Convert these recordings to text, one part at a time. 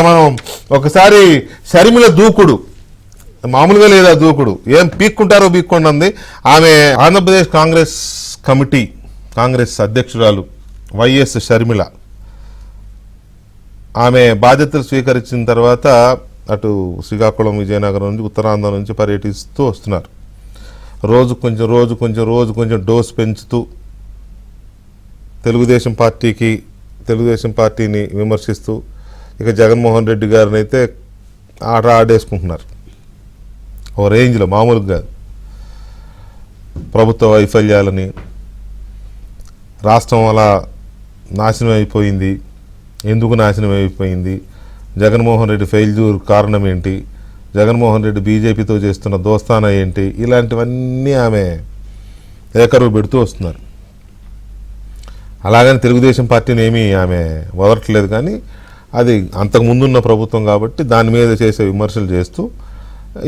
మనం ఒకసారి షర్మిల దూకుడు మామూలుగా లేదా దూకుడు ఏం పీక్కుంటారో పీక్కుంటుంది. ఆమె ఆంధ్రప్రదేశ్ కాంగ్రెస్ కమిటీ కాంగ్రెస్ అధ్యక్షురాలు వైఎస్ షర్మిల ఆమె బాధ్యతలు స్వీకరించిన తర్వాత అటు శ్రీకాకుళం విజయనగరం నుంచి ఉత్తరాంధ్ర నుంచి పర్యటిస్తూ వస్తున్నారు. రోజు కొంచెం డోస్ పెంచుతూ తెలుగుదేశం పార్టీని విమర్శిస్తూ ఇక జగన్మోహన్ రెడ్డి గారిని అయితే ఆట ఆడేసుకుంటున్నారు. ఓ రేంజ్లో మామూలుగా కాదు. ప్రభుత్వ వైఫల్యాలని, రాష్ట్రం అలా నాశనం అయిపోయింది, ఎందుకు నాశనం అయిపోయింది, జగన్మోహన్ రెడ్డి ఫెయిల్యూర్ కారణం ఏంటి, జగన్మోహన్ రెడ్డి బీజేపీతో చేస్తున్న దోస్తానా ఏంటి, ఇలాంటివన్నీ ఆమె ఏకరువు పెడుతూ వస్తున్నారు. అలాగని తెలుగుదేశం పార్టీని ఏమీ ఆమె వదలట్లేదు, కానీ అది అంతకుముందున్న ప్రభుత్వం కాబట్టి దాని మీద చేసే విమర్శలు చేస్తూ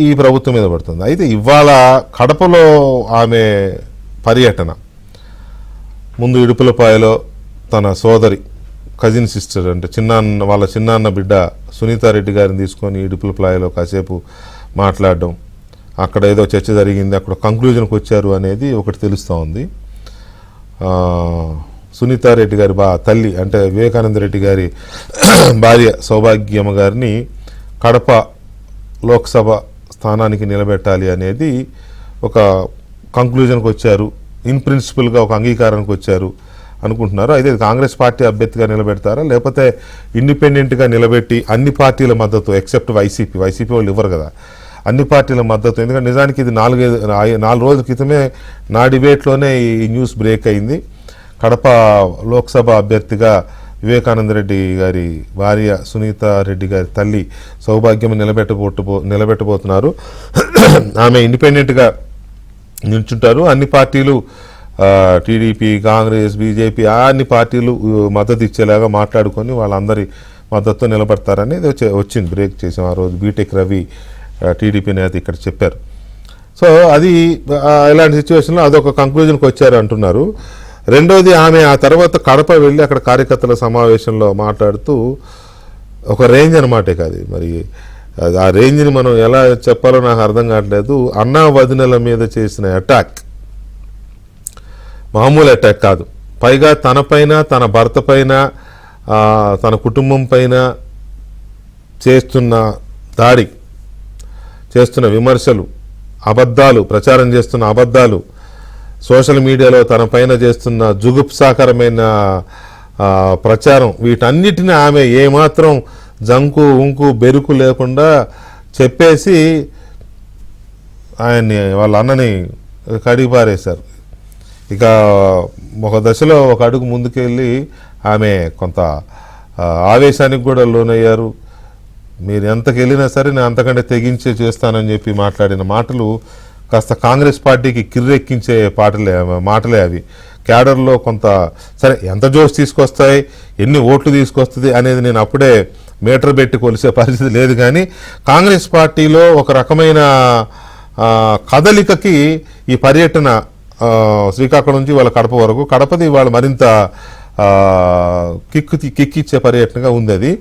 ఈ ప్రభుత్వం మీద పడుతుంది. అయితే ఇవాళ కడపలో ఆమె పర్యటన ముందు ఇడుపులపాయలో తన సోదరి కజిన్ సిస్టర్ అంటే వాళ్ళ చిన్నాన్న బిడ్డ సునీతారెడ్డి గారిని తీసుకొని ఇడుపులపాయలో కాసేపు మాట్లాడడం, అక్కడ ఏదో చర్చ జరిగింది, అక్కడ కంక్లూజన్కి వచ్చారు అనేది ఒకటి తెలుస్తూ ఉంది. సునీతారెడ్డి గారి తల్లి అంటే వివేకానంద రెడ్డి గారి భార్య సౌభాగ్యమ్మ గారిని కడప లోక్సభ స్థానానికి నిలబెట్టాలి అనేది ఒక కంక్లూజన్కి వచ్చారు, ఇన్ ప్రిన్సిపల్గా ఒక అంగీకారానికి వచ్చారు అనుకుంటున్నారు. అయితే కాంగ్రెస్ పార్టీ అభ్యర్థిగా నిలబెడతారా లేకపోతే ఇండిపెండెంట్గా నిలబెట్టి అన్ని పార్టీల మద్దతు ఎక్సెప్ట్ వైసీపీ వాళ్ళు ఇవ్వరు కదా, అన్ని పార్టీల మద్దతు. ఎందుకంటే నిజానికి ఇది 4 రోజుల క్రితమే నా డిబేట్లోనే ఈ న్యూస్ బ్రేక్ అయింది. కడప లోక్సభ అభ్యర్థిగా వివేకానంద రెడ్డి గారి భార్య సునీతారెడ్డి గారి తల్లి సౌభాగ్యం నిలబెట్టబోతున్నారు. ఆమె ఇండిపెండెంట్గా నిల్చుంటారు. అన్ని పార్టీలు టీడీపీ, కాంగ్రెస్, బీజేపీ అన్ని పార్టీలు మద్దతు ఇచ్చేలాగా మాట్లాడుకొని వాళ్ళందరి మద్దతుతో నిలబడతారని వచ్చింది. బ్రేక్ చేసాం ఆ రోజు. బీటెక్ రవి టీడీపీ నేత ఇక్కడ చెప్పారు. సో అది ఇలాంటి సిచ్యువేషన్లో అదొక కంక్లూజన్కి వచ్చారు అంటున్నారు. రెండోది, ఆమె ఆ తర్వాత కడప వెళ్ళి అక్కడ కార్యకర్తల సమావేశంలో మాట్లాడుతూ ఒక రేంజ్ అనమాటే కాదు, మరి ఆ రేంజ్ని మనం ఎలా చెప్పాలో నాకు అర్థం కావట్లేదు. అన్నా వదినల మీద చేసిన అటాక్ మామూలు అటాక్ కాదు. పైగా తనపైన, తన భర్త పైన, తన కుటుంబం పైన చేస్తున్న దాడి, చేస్తున్న విమర్శలు, అబద్ధాలు, ప్రచారం చేస్తున్న అబద్ధాలు, సోషల్ మీడియాలో తన పైన చేస్తున్న జుగుప్సాకరమైన ప్రచారం, వీటన్నిటిని ఆమె ఏమాత్రం జంకు ఉంకు బెరుకు లేకుండా చెప్పేసి ఆయన్ని వాళ్ళ అన్నని కడిగి పారేశారు. ఇక ఒక దశలో ఒక అడుగు ముందుకెళ్ళి ఆమె కొంత ఆవేశానికి కూడా లోనయ్యారు. మీరు ఎంతకు వెళ్ళినా సరే నేను అంతకంటే తెగించే చేస్తానని చెప్పి మాట్లాడిన మాటలు కాస్త కాంగ్రెస్ పార్టీకి కిర్రెక్కించే మాటలే అవి. క్యాడర్లో కొంత సరే ఎంత జోష్ తీసుకొస్తాయి, ఎన్ని ఓట్లు తీసుకొస్తుంది అనేది నేను అప్పుడే మీటర్ పెట్టి కొలిసే పరిస్థితి లేదు, కానీ కాంగ్రెస్ పార్టీలో ఒక రకమైన కదలికకి ఈ పర్యటన శ్రీకాకుళం నుంచి వాళ్ళ కడప వరకు, కడపది వాళ్ళు మరింత కిక్కిచ్చే పర్యటనగా ఉంది అది.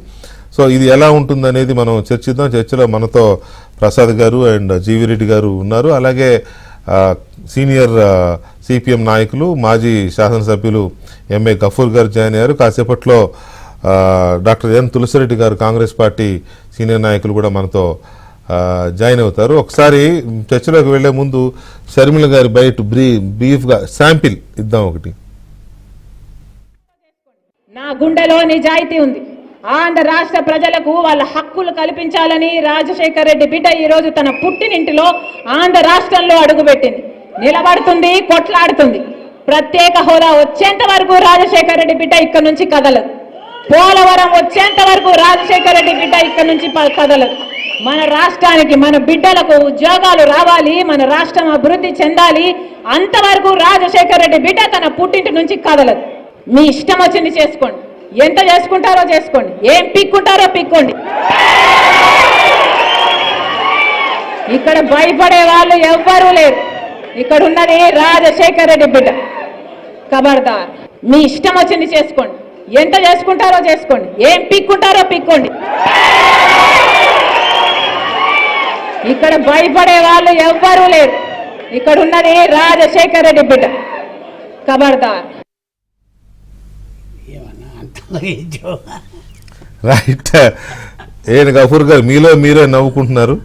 సో ఇది ఎలా ఉంటుందనేది మనం చర్చిద్దాం. చర్చలో మనతో ప్రసాద్ గారు అండ్ జీవిరెడ్డి గారు ఉన్నారు. అలాగే సీనియర్ సిపిఎం నాయకులు, మాజీ శాసనసభ్యులు ఎంఏ గఫూర్ గారు జాయిన్ అయ్యారు. కాసేపట్లో డాక్టర్ ఎన్ తులసిరెడ్డి గారు కాంగ్రెస్ పార్టీ సీనియర్ నాయకులు కూడా మనతో జాయిన్ అవుతారు. ఒకసారి చర్చలోకి వెళ్లే ముందు షర్మిల గారి బయట బ్రీఫ్గా శాంపిల్ ఇద్దాం. ఒకటి, నా గుండెలో నిజాయితీ ఉంది. ఆంధ్ర రాష్ట్ర ప్రజలకు వాళ్ళ హక్కులు కల్పించాలని రాజశేఖర రెడ్డి బిడ్డ ఈరోజు తన పుట్టినింటిలో ఆంధ్ర రాష్ట్రంలో అడుగుపెట్టింది. నిలబడుతుంది, కొట్లాడుతుంది. ప్రత్యేక హోదా వచ్చేంత వరకు రాజశేఖర రెడ్డి బిడ్డ ఇక్కడ నుంచి కదలదు. పోలవరం వచ్చేంత వరకు రాజశేఖర రెడ్డి బిడ్డ ఇక్కడ నుంచి కదలదు. మన రాష్ట్రానికి, మన బిడ్డలకు ఉద్యోగాలు రావాలి, మన రాష్ట్రం అభివృద్ధి చెందాలి, అంతవరకు రాజశేఖర రెడ్డి బిడ్డ తన పుట్టింటి నుంచి కదలదు. మీ ఇష్టం వచ్చింది చేసుకోండి, ఎంత చేసుకుంటారో చేసుకోండి, ఏం పిక్కుంటారో పిక్కోండి. ఇక్కడ భయపడే వాళ్ళు ఎవ్వరూ లేరు. ఇక్కడ ఉన్నది రాజశేఖర రెడ్డి బిడ్డ. ఖబర్దార్, మీ ఇష్టం వచ్చింది చేసుకోండి, ఎంత చేసుకుంటారో చేసుకోండి, ఏం పిక్కుంటారో పిక్కోండి. ఇక్కడ భయపడే వాళ్ళు ఎవ్వరూ లేరు. ఇక్కడ ఉన్నది రాజశేఖర రెడ్డి బిడ్డ. ఖబర్దార్. రైట్. ఏను గఫూర్ గారు మీలో మీరే నవ్వుకుంటున్నారు.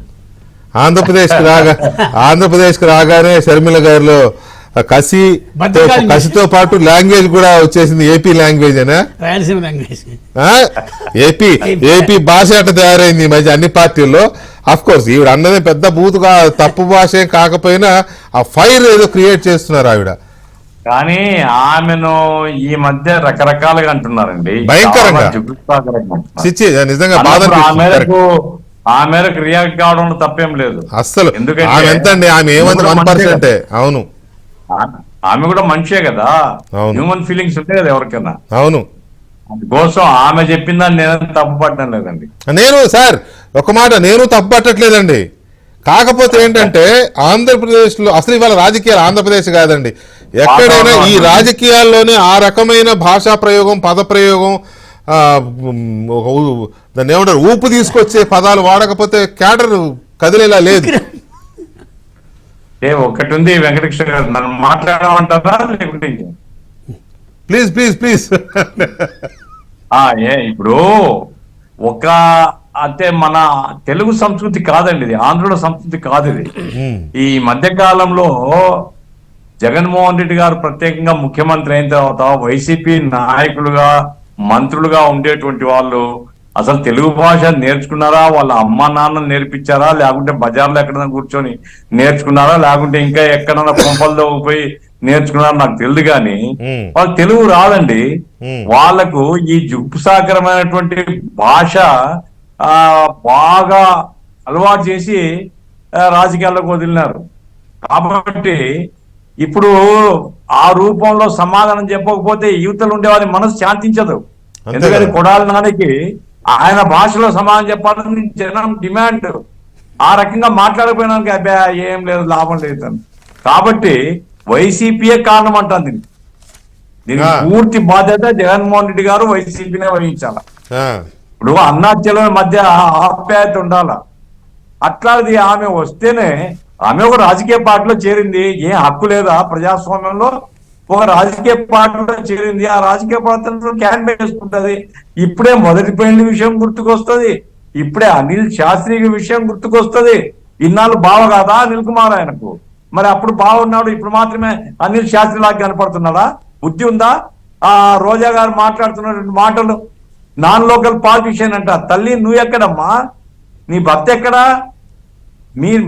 ఆంధ్రప్రదేశ్కి రాగానే షర్మిల గారిలో కసితో పాటు లాంగ్వేజ్ కూడా వచ్చేసింది. ఏపీ లాంగ్వేజ్ అనా, రాయలసీమ లాంగ్వేజ్, ఏపీ భాష అట్ట తయారైంది ఈ మధ్య అన్ని పార్టీల్లో. అఫ్ కోర్స్ ఈవిడ అన్నదే పెద్ద బూతుగా తప్పు భాష కాకపోయినా ఆ ఫైర్ ఏదో క్రియేట్ చేస్తున్నారు ఆవిడ. కానీ ఆమెను ఈ మధ్య రకరకాలుగా అంటున్నారండి, భయంకరంగా. నిజంగా బాధ. ఆ మేరకు రియాక్ట్ కావడంలో తప్పేం లేదు అస్సలు. ఎందుకంటే ఎంతండి ఆమె ఏమంది 1%. అవును, ఆమె కూడా మనిషే కదా, హ్యూమన్ ఫీలింగ్స్ ఉంటాయి కదా ఎవరికైనా. అవును, అందుకోసం ఆమె చెప్పిందని నేను తప్పు పట్టడం లేదండి. నేను సార్ ఒక మాట, నేను తప్పు పట్టట్లేదండి. కాకపోతే ఏంటంటే ఆంధ్రప్రదేశ్లో అసలు ఇవాళ రాజకీయాలు ఆంధ్రప్రదేశ్ కాదండి, ఎక్కడైనా ఈ రాజకీయాల్లోనే ఆ రకమైన భాషా ప్రయోగం, పద ప్రయోగం, దాన్ని ఏమంటారు, ఊపు తీసుకొచ్చే పదాలు వాడకపోతే క్యాడర్ కదిలేలా లేదు. ఒకటి ఉంది వెంకటేశ్వర గారు, నన్ను మాట్లాడమంటారా లేకుంటే ప్లీజ్ ప్లీజ్ ప్లీజ్. ఇప్పుడు ఒక అంటే మన తెలుగు సంస్కృతి కాదండి ఇది, ఆంధ్రుల సంస్కృతి కాదు ఇది. ఈ మధ్య కాలంలో జగన్మోహన్ రెడ్డి గారు ప్రత్యేకంగా ముఖ్యమంత్రి అయిన తర్వాత వైసీపీ నాయకులుగా, మంత్రులుగా ఉండేటువంటి వాళ్ళు అసలు తెలుగు భాష నేర్చుకున్నారా, వాళ్ళ అమ్మ నాన్న నేర్పించారా, లేకుంటే బజార్లో ఎక్కడైనా కూర్చొని నేర్చుకున్నారా, లేకుంటే ఇంకా ఎక్కడైనా కొంపల్లో పోయి నేర్చుకున్నారా నాకు తెలియదు. కానీ వాళ్ళు తెలుగు రాదండి. వాళ్లకు ఈ జుగుప్సాకరమైనటువంటి భాష బాగా అలవాటు చేసి రాజకీయాల్లోకి వదిలినారు. కాబట్టి ఇప్పుడు ఆ రూపంలో సమాధానం చెప్పకపోతే యువతలు ఉండేవారి మనసు శాంతించదు. ఎందుకని కొడాలి నానికి ఆయన భాషలో సమాధానం చెప్పాలని జనం డిమాండ్. ఆ రకంగా మాట్లాడకపోయినానికి అబ్బాయి ఏం లేదు, లాభం లేదు. కాబట్టి వైసీపీయే కారణం అంటాను దీనికి పూర్తి బాధ్యత జగన్మోహన్ రెడ్డి గారు వైసీపీనే వహించాల. ఇప్పుడు అన్నాచెల్లెల మధ్య ఆప్యాయత ఉండాల. అట్లాది ఆమె వస్తేనే, ఆమె ఒక రాజకీయ పార్టీలో చేరింది, ఏం హక్కు లేదా ప్రజాస్వామ్యంలో? ఒక రాజకీయ పార్టీలో చేరింది, ఆ రాజకీయ పార్టీలో క్యాంపెయిన్ చేసుకుంటది. ఇప్పుడే మొదటి పెళ్లి విషయం గుర్తుకొస్తుంది, ఇప్పుడే అనిల్ శాస్త్రి విషయం గుర్తుకొస్తుంది. ఇన్నాళ్ళు బావ కాదా అనిల్ కుమార్ ఆయనకు? మరి అప్పుడు బాగున్నాడు, ఇప్పుడు మాత్రమే అనిల్ శాస్త్రి లాగా కనపడుతున్నాడా? బుద్ధి ఉందా? ఆ రోజా గారు మాట్లాడుతున్నటువంటి మాటలు నాన్ లోకల్ పాలిటిషియన్ అంట. తల్లి నువ్వు ఎక్కడమ్మా, నీ భర్త ఎక్కడా?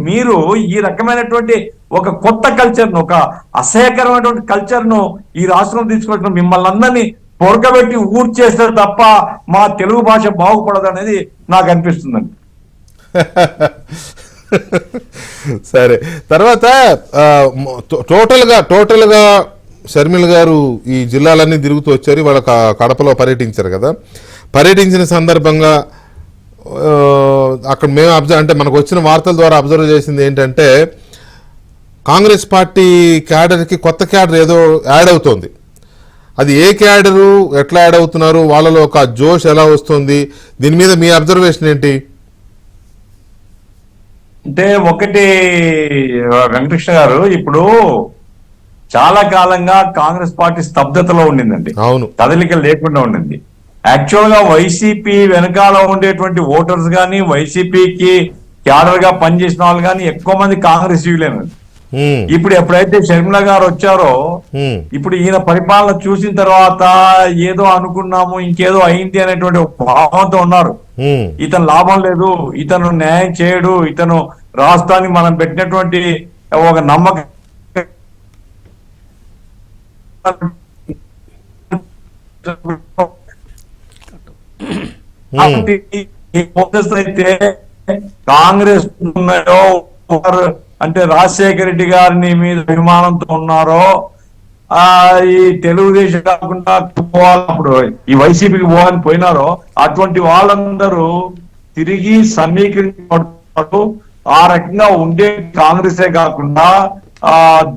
మీరు ఈ రకమైనటువంటి ఒక కొత్త కల్చర్ ను, ఒక అసహ్యకరమైనటువంటి కల్చర్ ను ఈ రాష్ట్రంలో తీసుకొచ్చిన మిమ్మల్ని అందరినీ పొరకబెట్టి ఊరు చేస్తారు తప్ప మా తెలుగు భాష బాగుపడదు అనేది నాకు అనిపిస్తుందండి. సరే, తర్వాత టోటల్గా షర్మిల గారు ఈ జిల్లాలన్నీ తిరుగుతూ వచ్చారు. వాళ్ళ కడపలో పర్యటించారు కదా. పర్యటించిన సందర్భంగా అక్కడ మేము అంటే మనకు వచ్చిన వార్తల ద్వారా అబ్జర్వ్ చేసింది ఏంటంటే, కాంగ్రెస్ పార్టీ క్యాడర్కి కొత్త క్యాడర్ ఏదో యాడ్ అవుతోంది. అది ఏ క్యాడరు, ఎట్లా యాడ్ అవుతున్నారు, వాళ్ళలో ఒక జోష్ ఎలా వస్తుంది, దీని మీద మీ అబ్జర్వేషన్ ఏంటి? అంటే ఒకటి వెంకటకృష్ణ గారు, ఇప్పుడు చాలా కాలంగా కాంగ్రెస్ పార్టీ స్తబ్దతలో ఉండిందండి. అవును, కదలిక లేకుండా ఉండింది. యాక్చువల్ గా వైసీపీ వెనకాల ఉండేటువంటి ఓటర్స్ గాని, వైసీపీకి క్యాడర్ గా పనిచేసిన వాళ్ళు గాని ఎక్కువ మంది కాంగ్రెస్ యులేనండి. ఇప్పుడు ఎప్పుడైతే షర్మిల గారు వచ్చారో, ఇప్పుడు ఈయన పరిపాలన చూసిన తర్వాత ఏదో అనుకున్నాము, ఇంకేదో అయింది అనేటువంటి భావంతో ఉన్నారు. ఇతను లాభం లేదు, ఇతను న్యాయం చేయడు, ఇతను రాష్ట్రానికి మనం పెట్టినటువంటి ఒక నమ్మకం అయితే కాంగ్రెస్ ఉన్నాయో అంటే రాజశేఖర రెడ్డి గారిని మీద అభిమానంతో ఉన్నారో, ఈ తెలుగుదేశం కాకుండా అప్పుడు ఈ వైసీపీకి పోవాలని పోయినారో, అటువంటి వాళ్ళందరూ తిరిగి సమీకరించబడతారు. ఆ రకంగా ఉండే కాంగ్రెసే కాకుండా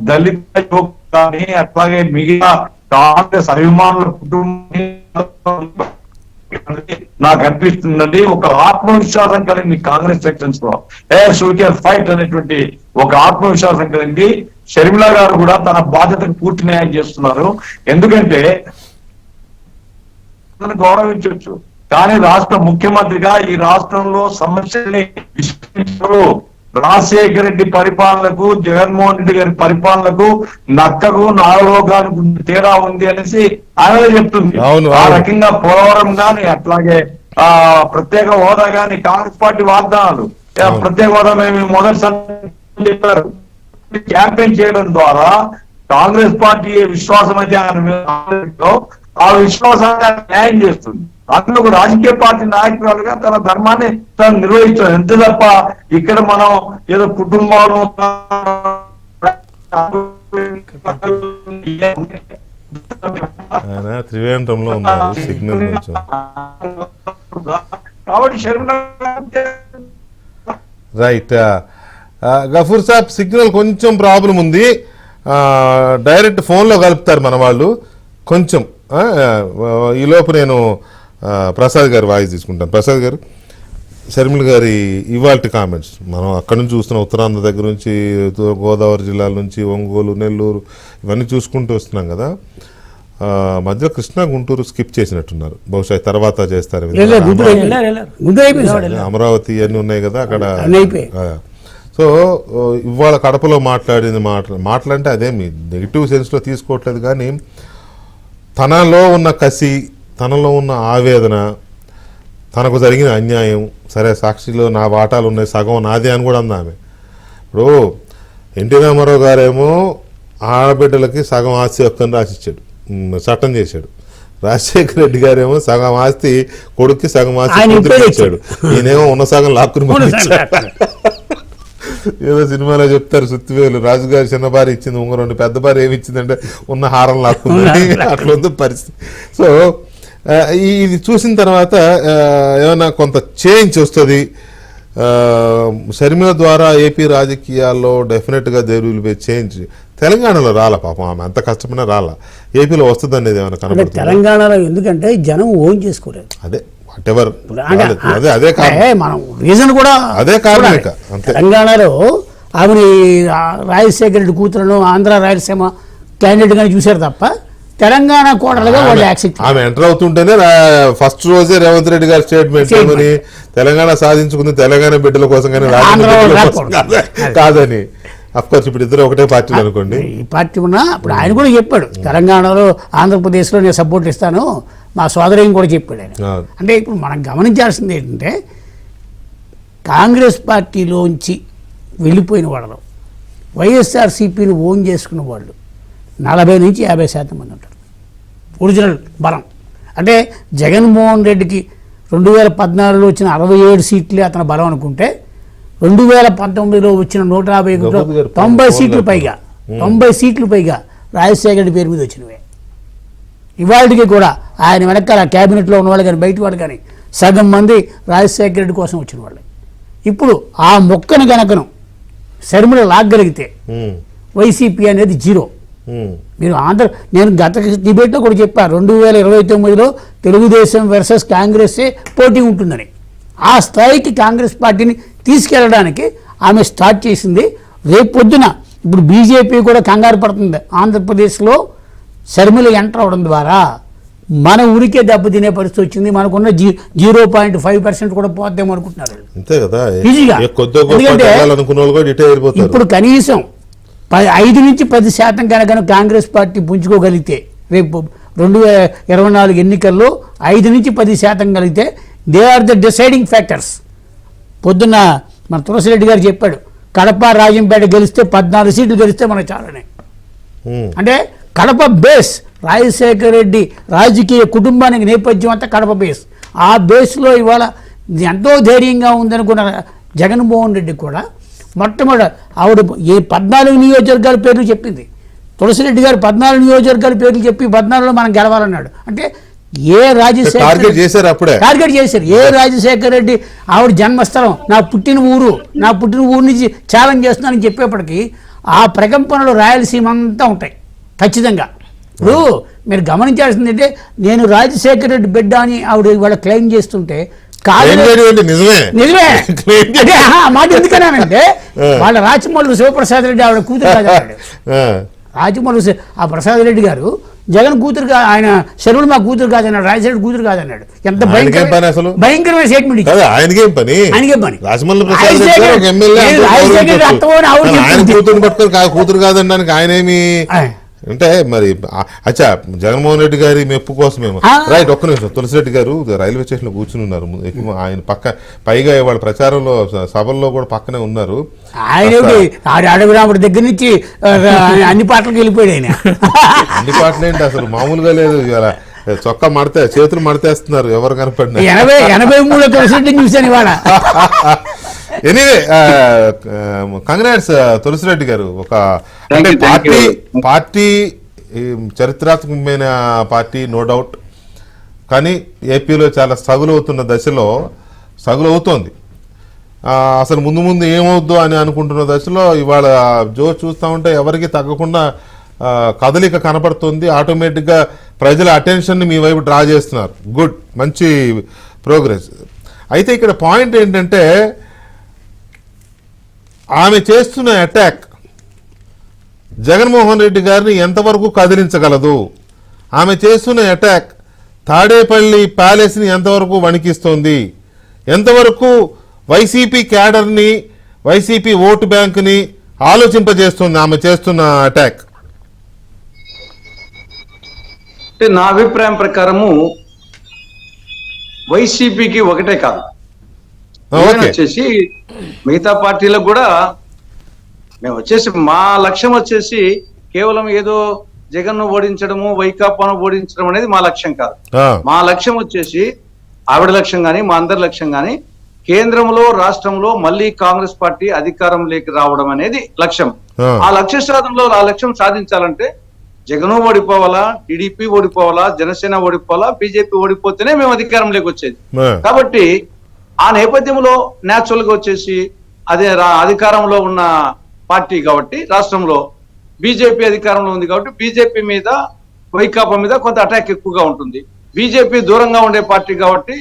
దళిత యువకులు కానీ, అట్లాగే మిగతా కాంగ్రెస్ అభిమానుల కుటుంబం నాకు అనిపిస్తుందండి. ఒక ఆత్మవిశ్వాసం కలిగింది కాంగ్రెస్ సెక్షన్స్ లో, వీ కెన్ ఫైట్ అనేటువంటి ఒక ఆత్మవిశ్వాసం కలిగింది. షర్మిల గారు కూడా తన బాధ్యతకు పూర్తి న్యాయం చేస్తున్నారు. ఎందుకంటే గౌరవించవచ్చు, కానీ రాష్ట్ర ముఖ్యమంత్రిగా ఈ రాష్ట్రంలో సమస్యల్ని విశ్లేషించరు. రాజశేఖర రెడ్డి పరిపాలనకు జగన్మోహన్ రెడ్డి గారి పరిపాలనకు నక్కకు నాగలోకానికి తేడా ఉంది అనేసి ఆయన చెప్తుంది. ఆ రకంగా పోలవరం గాని అట్లాగే ప్రత్యేక హోదా గాని కాంగ్రెస్ పార్టీ వాగ్దానాలు, ప్రత్యేక హోదా మేము మొదటిసారి చెప్పారు. క్యాంపెయిన్ చేయడం ద్వారా కాంగ్రెస్ పార్టీ విశ్వాసం అయితే ఆ విశ్వాసాన్ని న్యాయం చేస్తుంది. అందులో ఒక రాజకీయ పార్టీ నాయకురాలుగా తన ధర్మాన్ని తను నిర్వహించారు. ఎంత తప్ప ఇక్కడ మనం ఏదో కుటుంబాలు త్రివేంద్రంలో ఉన్నారు సిగ్నల్ కాబట్టి షర్మిల రైట్. గఫూర్ సాబ్ సిగ్నల్ కొంచెం ప్రాబ్లం ఉంది, డైరెక్ట్ ఫోన్లో కలుపుతారు మన వాళ్ళు కొంచెం. ఈలోపు నేను ప్రసాద్ గారి వాయిస్ తీసుకుంటాను. ప్రసాద్ గారు, షర్మిల గారి ఇవాల్టి కామెంట్స్ మనం అక్కడి నుంచి చూస్తున్నాం, ఉత్తరాంధ్ర దగ్గర నుంచి గోదావరి జిల్లాల నుంచి ఒంగోలు, నెల్లూరు ఇవన్నీ చూసుకుంటూ వస్తున్నాం కదా. మధ్యలో కృష్ణా, గుంటూరు స్కిప్ చేసినట్టున్నారు, బహుశా తర్వాత చేస్తారు. అమరావతి అన్నీ ఉన్నాయి కదా అక్కడ. సో ఇవాళ కడపలో మాట్లాడింది మాటలంటే అదేమి నెగిటివ్ సెన్స్లో తీసుకోవట్లేదు, కానీ తనలో ఉన్న కసి, తనలో ఉన్న ఆవేదన, తనకు జరిగిన అన్యాయం, సరే సాక్షిలో నా వాటాలు ఉన్నాయి సగం నాదే అని కూడా అందామె. ఇప్పుడు ఎన్టీ రామారావు గారేమో ఆడబిడ్డలకి సగం ఆస్తి హక్కుని రాసిచ్చాడు, చట్టం చేశాడు. రాజశేఖర రెడ్డి గారేమో సగం ఆస్తి కొడుక్కి సగం ఆస్తి ఇచ్చాడు, ఈయనేమో ఉన్న సగం లాక్కుని పంపించాడు. ఏదో సినిమాలో చెప్తారు, సుత్తివేలు రాజుగారి చిన్న భార్య ఇచ్చింది ఉంగరం, పెద్ద భార్య ఏమి ఇచ్చిందంటే ఉన్న హారం లాక్కుంది, అట్లా ఉంది పరిస్థితి. సో ఇది చూసిన తర్వాత ఏమైనా కొంత చేంజ్ వస్తుంది షర్మిల ద్వారా ఏపీ రాజకీయాల్లో. డెఫినెట్గా దేర్ విల్ బి చేంజ్. తెలంగాణలో రాలా పాపం, ఆమె అంత కష్టమైనా రాలా, ఏపీలో వస్తుంది అనేది ఏమైనా కనబడుతుంది తెలంగాణలో. ఎందుకంటే జనం ఓన్ చేసుకోలేదు, అదే వాటెవర్ అదే మనం రీజన్ కూడా అదే కారణం. తెలంగాణలో ఆమెని రాజశేఖర రెడ్డి కూతురును ఆంధ్ర రాయలసీమ క్యాండిడేట్ గానే చూశారు తప్ప తెలంగాణ కోటలుగా వాళ్ళు యాక్సెప్ట్. ఆమె ఎంటర్ అవుతుంటేనే ఫస్ట్ రోజే రేవంత్ రెడ్డి గారి స్టేట్మెంట్ ఏమని, తెలంగాణ సాధించుకుంది తెలంగాణ బిడ్డల కోసం కానీ కాదని. అఫ్కోర్స్ ఇప్పుడు ఇద్దరు ఒకటే పార్టీలు అనుకోండి, ఈ పార్టీ ఉన్నా ఇప్పుడు ఆయన కూడా చెప్పాడు తెలంగాణలో ఆంధ్రప్రదేశ్లో నేను సపోర్ట్ ఇస్తాను, మా సోదరిని కూడా చెప్పాడు ఆయన. అంటే ఇప్పుడు మనం గమనించాల్సింది ఏంటంటే కాంగ్రెస్ పార్టీలోంచి వెళ్ళిపోయిన వాళ్ళలో వైఎస్ఆర్సీపీని ఓన్ చేసుకున్న వాళ్ళు 40 నుంచి 50% మంది ఉంటారు ఒరిజినల్ బలం. అంటే జగన్మోహన్ రెడ్డికి 2014లో వచ్చిన 67 సీట్లే అతని బలం అనుకుంటే 2019లో వచ్చిన 150 90 సీట్లు పైగా 90 సీట్లు పైగా రాజశేఖర రెడ్డి పేరు మీద వచ్చినవే. ఇవాళకి కూడా ఆయన వెనకాల క్యాబినెట్లో ఉన్నవాళ్ళు కానీ బయట వాళ్ళు కానీ సగం మంది రాజశేఖర రెడ్డి కోసం వచ్చిన వాళ్ళు. ఇప్పుడు ఆ మొక్కను గనకను షర్మిల లాగ్గలిగితే వైసీపీ అనేది జీరో. మీరు నేను గత డిబేట్లో కూడా చెప్పాను, 2029లో తెలుగుదేశం వర్సెస్ కాంగ్రెస్ పోటీ ఉంటుందని. ఆ స్థాయికి కాంగ్రెస్ పార్టీని తీసుకెళ్ళడానికి ఆమె స్టార్ట్ చేసింది. రేపు పొద్దున ఇప్పుడు బీజేపీ కూడా కంగారు పడుతుంది, ఆంధ్రప్రదేశ్లో షర్మిల ఎంటర్ అవడం ద్వారా మన ఊరికే దెబ్బతినే పరిస్థితి వచ్చింది, మనకున్న 0.5% కూడా పోద్దేమో అనుకుంటున్నారు. ఇప్పుడు కనీసం 5 నుంచి 10% కనుక కాంగ్రెస్ పార్టీ పుంజుకోగలిగితే రేపు 2024 ఎన్నికల్లో 5 నుంచి 10% కలిగితే they are the deciding factors. పొద్దున్న మన తులసిరెడ్డి గారు చెప్పాడు, కడప రాజంపేట గెలిస్తే 14 సీట్లు గెలిస్తే మనకు చాలనే. అంటే కడప బేస్ రాజశేఖర రెడ్డి రాజకీయ కుటుంబానికి నేపథ్యం అంతా కడప బేస్. ఆ బేస్లో ఇవాళ ఎంతో ధైర్యంగా ఉందనుకున్న జగన్మోహన్ రెడ్డి కూడా మొట్టమొదటి ఆవిడ 14 నియోజకవర్గాల పేర్లు చెప్పింది. తులసిరెడ్డి గారు 14 నియోజకవర్గాల పేర్లు చెప్పి 14లో మనం గెలవాలన్నాడు. అంటే ఏ రాజశేఖర టార్గెట్ చేశారు. ఏ రాజశేఖర రెడ్డి ఆవిడ జన్మస్థలం, నా పుట్టిన ఊరు నుంచి ఛాలెంజ్ చేస్తున్నానని చెప్పేప్పటికీ ఆ ప్రకంపనలు రాయలసీమ అంతా ఉంటాయి ఖచ్చితంగా. ఇప్పుడు మీరు గమనించాల్సింది అంటే నేను రాజశేఖర రెడ్డి బిడ్డ అని ఆవిడ ఇవాళ క్లెయిమ్ చేస్తుంటే కాదు నిజమే నిజమే అంటే ఆ మాట ఎందుకన్నానంటే వాళ్ళ రాచమల్లు శివప్రసాద్ రెడ్డి ఆవిడ కూతురు కాదన్నాడు. రాజమల్లు ఆ ప్రసాద్ రెడ్డి గారు జగన్ కూతురు ఆయన శరువులు మా కూతురు కాదన్నాడు, రాజశేఖర్ కూతురు కాదన్నాడు. ఎంత భయంకరమైన స్టేట్మెంట్ ఇచ్చారు. ఆయనకేం పని, ఆయనకేం పని, రాజమల్లు ప్రసాద్ రెడ్డి ఒక ఎమ్మెల్యే కూతురు పట్టుకొని కూతురు కాదనడానికి ఆయనేమి అంటే మరి అచ్చా జగన్మోహన్ రెడ్డి గారి మెప్పు కోసమేమో. రైట్, ఒక్క నిమిషం. తులసిరెడ్డి గారు రైల్వే స్టేషన్ లో కూర్చుని ఉన్నారు. ఆయన పైగా వాళ్ళ ప్రచారంలో సభల్లో కూడా పక్కనే ఉన్నారు. ఆయన అడవిరాముడి దగ్గర నుంచి అన్ని పాటలకు వెళ్ళిపోయాడు ఆయన. అన్ని పాటలు ఏంటి అసలు మామూలుగా లేదు. ఇవాళ చొక్కా మడితే చేతులు మడితేస్తున్నారు ఎవరు కనపడినా. 83 తులసిరెడ్డి చూశాను ఇవాళ. ఎనీవే కంగ్రాట్స్ తులసిరెడ్డి గారు. ఒక పార్టీ చరిత్రాత్మకమైన పార్టీ, నో డౌట్. కానీ ఏపీలో చాలా స్ట్రగుల్ అవుతున్న దశలో స్ట్రగుల్ అవుతోంది. అసలు ముందు ముందు ఏమవుద్దో అని అనుకుంటున్న దశలో ఇవాళ చూస్తూ ఉంటే ఎవరికి తగ్గకుండా కదలిక కనపడుతుంది. ఆటోమేటిక్గా ప్రజల అటెన్షన్ని మీ వైపు డ్రా చేస్తున్నారు. గుడ్, మంచి ప్రోగ్రెస్. అయితే ఇక్కడ పాయింట్ ఏంటంటే ఆమె చేస్తున్న అటాక్ జగన్మోహన్ రెడ్డి గారిని ఎంతవరకు కదిలించగలదు? ఆమె చేస్తున్న అటాక్ తాడేపల్లి ప్యాలెస్ని ఎంతవరకు వణికిస్తోంది? ఎంతవరకు వైసీపీ క్యాడర్ని, వైసీపీ ఓటు బ్యాంకుని ఆలోచింపజేస్తుంది ఆమె చేస్తున్న అటాక్? అంటే నా అభిప్రాయం ప్రకారము వైసీపీకి ఒకటే కాదు, వచ్చేసి మిగతా పార్టీలకు కూడా మేము వచ్చేసి మా లక్ష్యం వచ్చేసి కేవలం ఏదో జగన్ను ఓడించడము, వైకాపాను ఓడించడం అనేది మా లక్ష్యం కాదు. మా లక్ష్యం వచ్చేసి ఆవిడ లక్ష్యం కానీ మా అందరి లక్ష్యం కానీ కేంద్రంలో, రాష్ట్రంలో మళ్ళీ కాంగ్రెస్ పార్టీ అధికారంలోకి రావడం అనేది లక్ష్యం. ఆ లక్ష్య సాధనలో ఆ లక్ష్యం సాధించాలంటే జగన్ ఓడిపోవాలా, టీడీపీ ఓడిపోవాలా, జనసేన ఓడిపోవాలా, బీజేపీ ఓడిపోతేనే మేము అధికారంలోకి వచ్చేది. కాబట్టి ఆ నేపథ్యంలో న్యాచురల్ గా వచ్చేసి అదే అధికారంలో ఉన్న పార్టీ కాబట్టి రాష్ట్రంలో బీజేపీ అధికారంలో ఉంది కాబట్టి బీజేపీ మీద, వైకాపా మీద కొంత అటాక్ ఎక్కువగా ఉంటుంది. బీజేపీ దూరంగా ఉండే పార్టీ కాబట్టి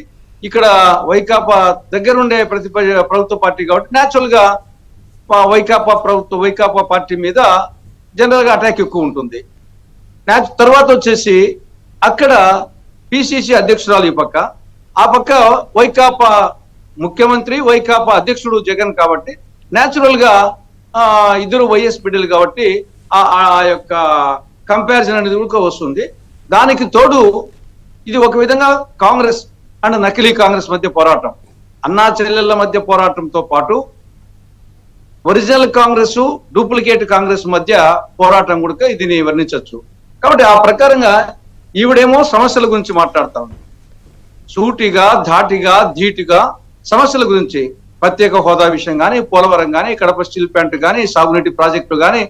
ఇక్కడ వైకాపా దగ్గర ఉండే ప్రభుత్వ పార్టీ కాబట్టి న్యాచురల్ గా వైకాపా పార్టీ మీద జనరల్ గా అటాక్ ఎక్కువ ఉంటుంది. తర్వాత వచ్చేసి అక్కడ పిసిసి అధ్యక్షురాలు ఈ పక్క, ఆ పక్క వైకాపా ముఖ్యమంత్రి, వైకాపా అధ్యక్షుడు జగన్ కాబట్టి న్యాచురల్ గా ఇద్దరు వైఎస్ బిడ్డలు కాబట్టి ఆ యొక్క కంపారిజన్ అనేది కూడా వస్తుంది. దానికి తోడు ఇది ఒక విధంగా కాంగ్రెస్ అండ్ నకిలీ కాంగ్రెస్ మధ్య పోరాటం, అన్నా చెల్లెళ్ల మధ్య పోరాటంతో పాటు ఒరిజినల్ కాంగ్రెస్, డూప్లికేట్ కాంగ్రెస్ మధ్య పోరాటం కూడా దీన్ని వర్ణించవచ్చు. కాబట్టి ఆ ప్రకారంగా ఈవిడేమో సమస్యల గురించి మాట్లాడుతా ఉంది, సూటిగా, ధాటిగా, ధీటుగా సమస్యల గురించి, ప్రత్యేక హోదా విషయం కానీ, పోలవరం కానీ, కడప స్టీల్ ప్లాంట్ కానీ, సాగునీటి ప్రాజెక్టు కానీ,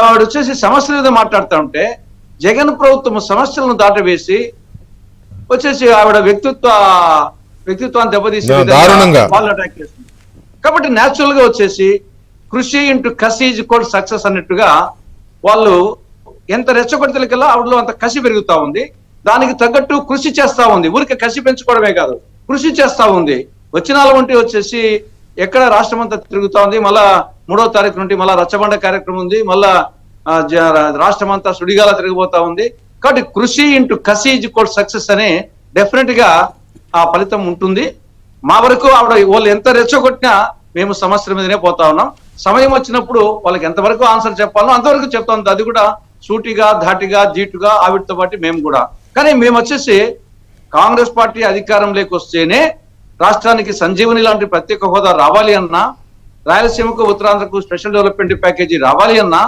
వాడు వచ్చేసి సమస్యల మీద మాట్లాడుతూ ఉంటే జగన్ ప్రభుత్వం సమస్యలను దాటవేసి వచ్చేసి ఆవిడ వ్యక్తిత్వాన్ని దెబ్బతీసే వాళ్ళు అటాక్ చేస్తుంది. కాబట్టి న్యాచురల్ గా వచ్చేసి కృషి ఇంటూ కసి ఈజ్ ఈక్వల్ సక్సెస్ అన్నట్టుగా వాళ్ళు ఎంత రెచ్చగొడితలకల్లా ఆవిడలో అంత కసి పెరుగుతా ఉంది. దానికి తగ్గట్టు కృషి చేస్తా ఉంది. ఊరికి కసి పెంచుకోవడమే కాదు, కృషి చేస్తా ఉంది. వచ్చినాల వంటి వచ్చేసి ఎక్కడ రాష్ట్రం అంతా తిరుగుతా ఉంది. మళ్ళా 3వ తారీఖు నుండి మళ్ళా రచ్చబండ కార్యక్రమం ఉంది. మళ్ళా రాష్ట్రం అంతా సుడిగాల తిరిగిపోతా ఉంది. కాబట్టి కృషి ఇంటూ కసి ఈజ్ ఈక్వల్ సక్సెస్ అనే డెఫినెట్ గా ఆ ఫలితం ఉంటుంది. మా వరకు ఆవిడ వాళ్ళు ఎంత రెచ్చగొట్టినా మేము సమస్యల మీదనే పోతా ఉన్నాం. సమయం వచ్చినప్పుడు వాళ్ళకి ఎంతవరకు ఆన్సర్ చెప్పాలో అంతవరకు చెప్తాం. అది కూడా సూటిగా, ధాటిగా, ధీటుగా ఆవిడతో పాటు మేము కూడా. కానీ మేము వచ్చేసి కాంగ్రెస్ పార్టీ అధికారంలోకి వస్తేనే రాష్ట్రానికి సంజీవని లాంటి ప్రత్యేక హోదా రావాలి అన్నా, రాయలసీమకు, ఉత్తరాంధ్రకు స్పెషల్ డెవలప్మెంట్ ప్యాకేజీ రావాలి అన్నా,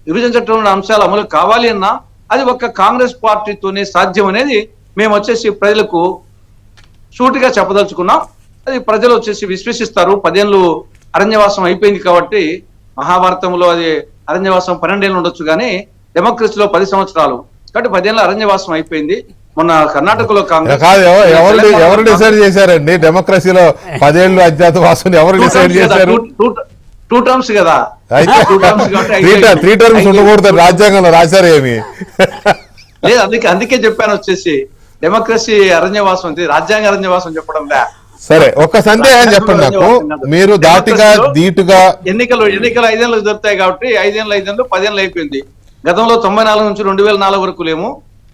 విభజన చట్టంలోని అంశాలు అమలు కావాలి అన్నా అది ఒక్క కాంగ్రెస్ పార్టీతోనే సాధ్యం అనేది మేము వచ్చేసి ప్రజలకు సూటిగా చెప్పదలుచుకున్నాం. అది ప్రజలు వచ్చేసి విశ్వసిస్తారు. 10 ఏళ్ళు అరణ్యవాసం అయిపోయింది కాబట్టి, మహాభారతంలో అది అరణ్యవాసం 12 ఏళ్ళు ఉండొచ్చు కానీ డెమోక్రసీలో 10 సంవత్సరాలు కాబట్టి 10 ఏళ్ళ అరణ్యవాసం అయిపోయింది. మొన్న కర్ణాటకలో కాంగ్రెస్ ఎవరు డిసైడ్ చేశారండి? డెమోక్రసీలో 10 ఏళ్ళు అజ్ఞాతవాసం ఎవరు డిసైడ్ చేశారు? 2 టర్మ్స్ కదా. అయితే Two terms కాబట్టి త్రీ టర్మ్స్ ఉండకూడదు రాజ్యాంగంలో రాశారు ఏమి. లేదు, అందుకే చెప్పాను వచ్చేసి డెమోక్రసీ అరణ్యవాసం, రాజ్యాంగ అరణ్యవాసం చెప్పడం లే. సరే, ఒక్క సందేహం చెప్పండి నాకు. మీరు దాటిగా దీటుగా ఎన్నికలు 5 ఏళ్ళు జరుగుతాయి కాబట్టి 5 ఏళ్ళు 10 ఏళ్ళు అయిపోయింది. గతంలో 94 నుంచి 2004 వరకు లేము,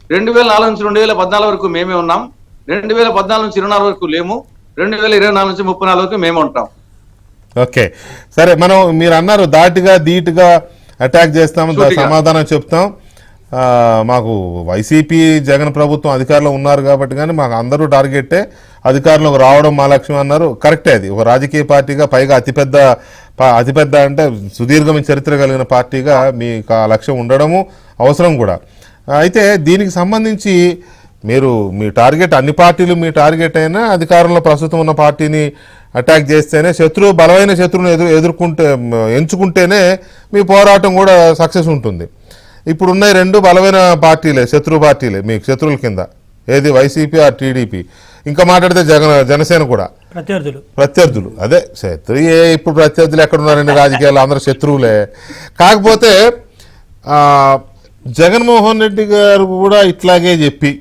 2004 నుంచి 2014 వరకు మేమే ఉన్నాం, 2014 నుంచి 24 వరకు లేము, 2024 నుంచి 34 వరకు మేము ఉంటాం. ఓకే, సరే, మీరు అన్నారు దాటిగా దీటుగా అటాక్ చేస్తాం, సమాధానం చెప్తాం. మాకు వైసీపీ జగన్ ప్రభుత్వం అధికారంలో ఉన్నారు కాబట్టి, కానీ మాకు అందరూ టార్గెట్టే, అధికారంలోకి రావడం మా లక్ష్యం అన్నారు. కరెక్టే, అది ఒక రాజకీయ పార్టీగా, పైగా అతిపెద్ద అంటే సుదీర్ఘమైన చరిత్ర కలిగిన పార్టీగా మీకు ఆ లక్ష్యం ఉండడము అవసరం కూడా. అయితే దీనికి సంబంధించి మీ టార్గెట్, అన్ని పార్టీలు మీ టార్గెట్ అయినా అధికారంలో ప్రస్తుతం ఉన్న పార్టీని అటాక్ చేస్తేనే, బలమైన శత్రువును ఎంచుకుంటేనే మీ పోరాటం కూడా సక్సెస్ ఉంటుంది. ఇప్పుడున్న 2 బలమైన పార్టీలే, శత్రు పార్టీలే మీకు శత్రువుల కింద, ఏది వైసీపీ ఆ టీడీపీ, ఇంకా మాట్లాడితే జనసేన కూడా ప్రత్యర్థులు. అదే శత్రు, ఇప్పుడు ప్రత్యర్థులు ఎక్కడున్నారండి రాజకీయాలు, అందరూ శత్రువులే. కాకపోతే జగన్మోహన్ రెడ్డి గారు కూడా ఇట్లాగే చెప్పి,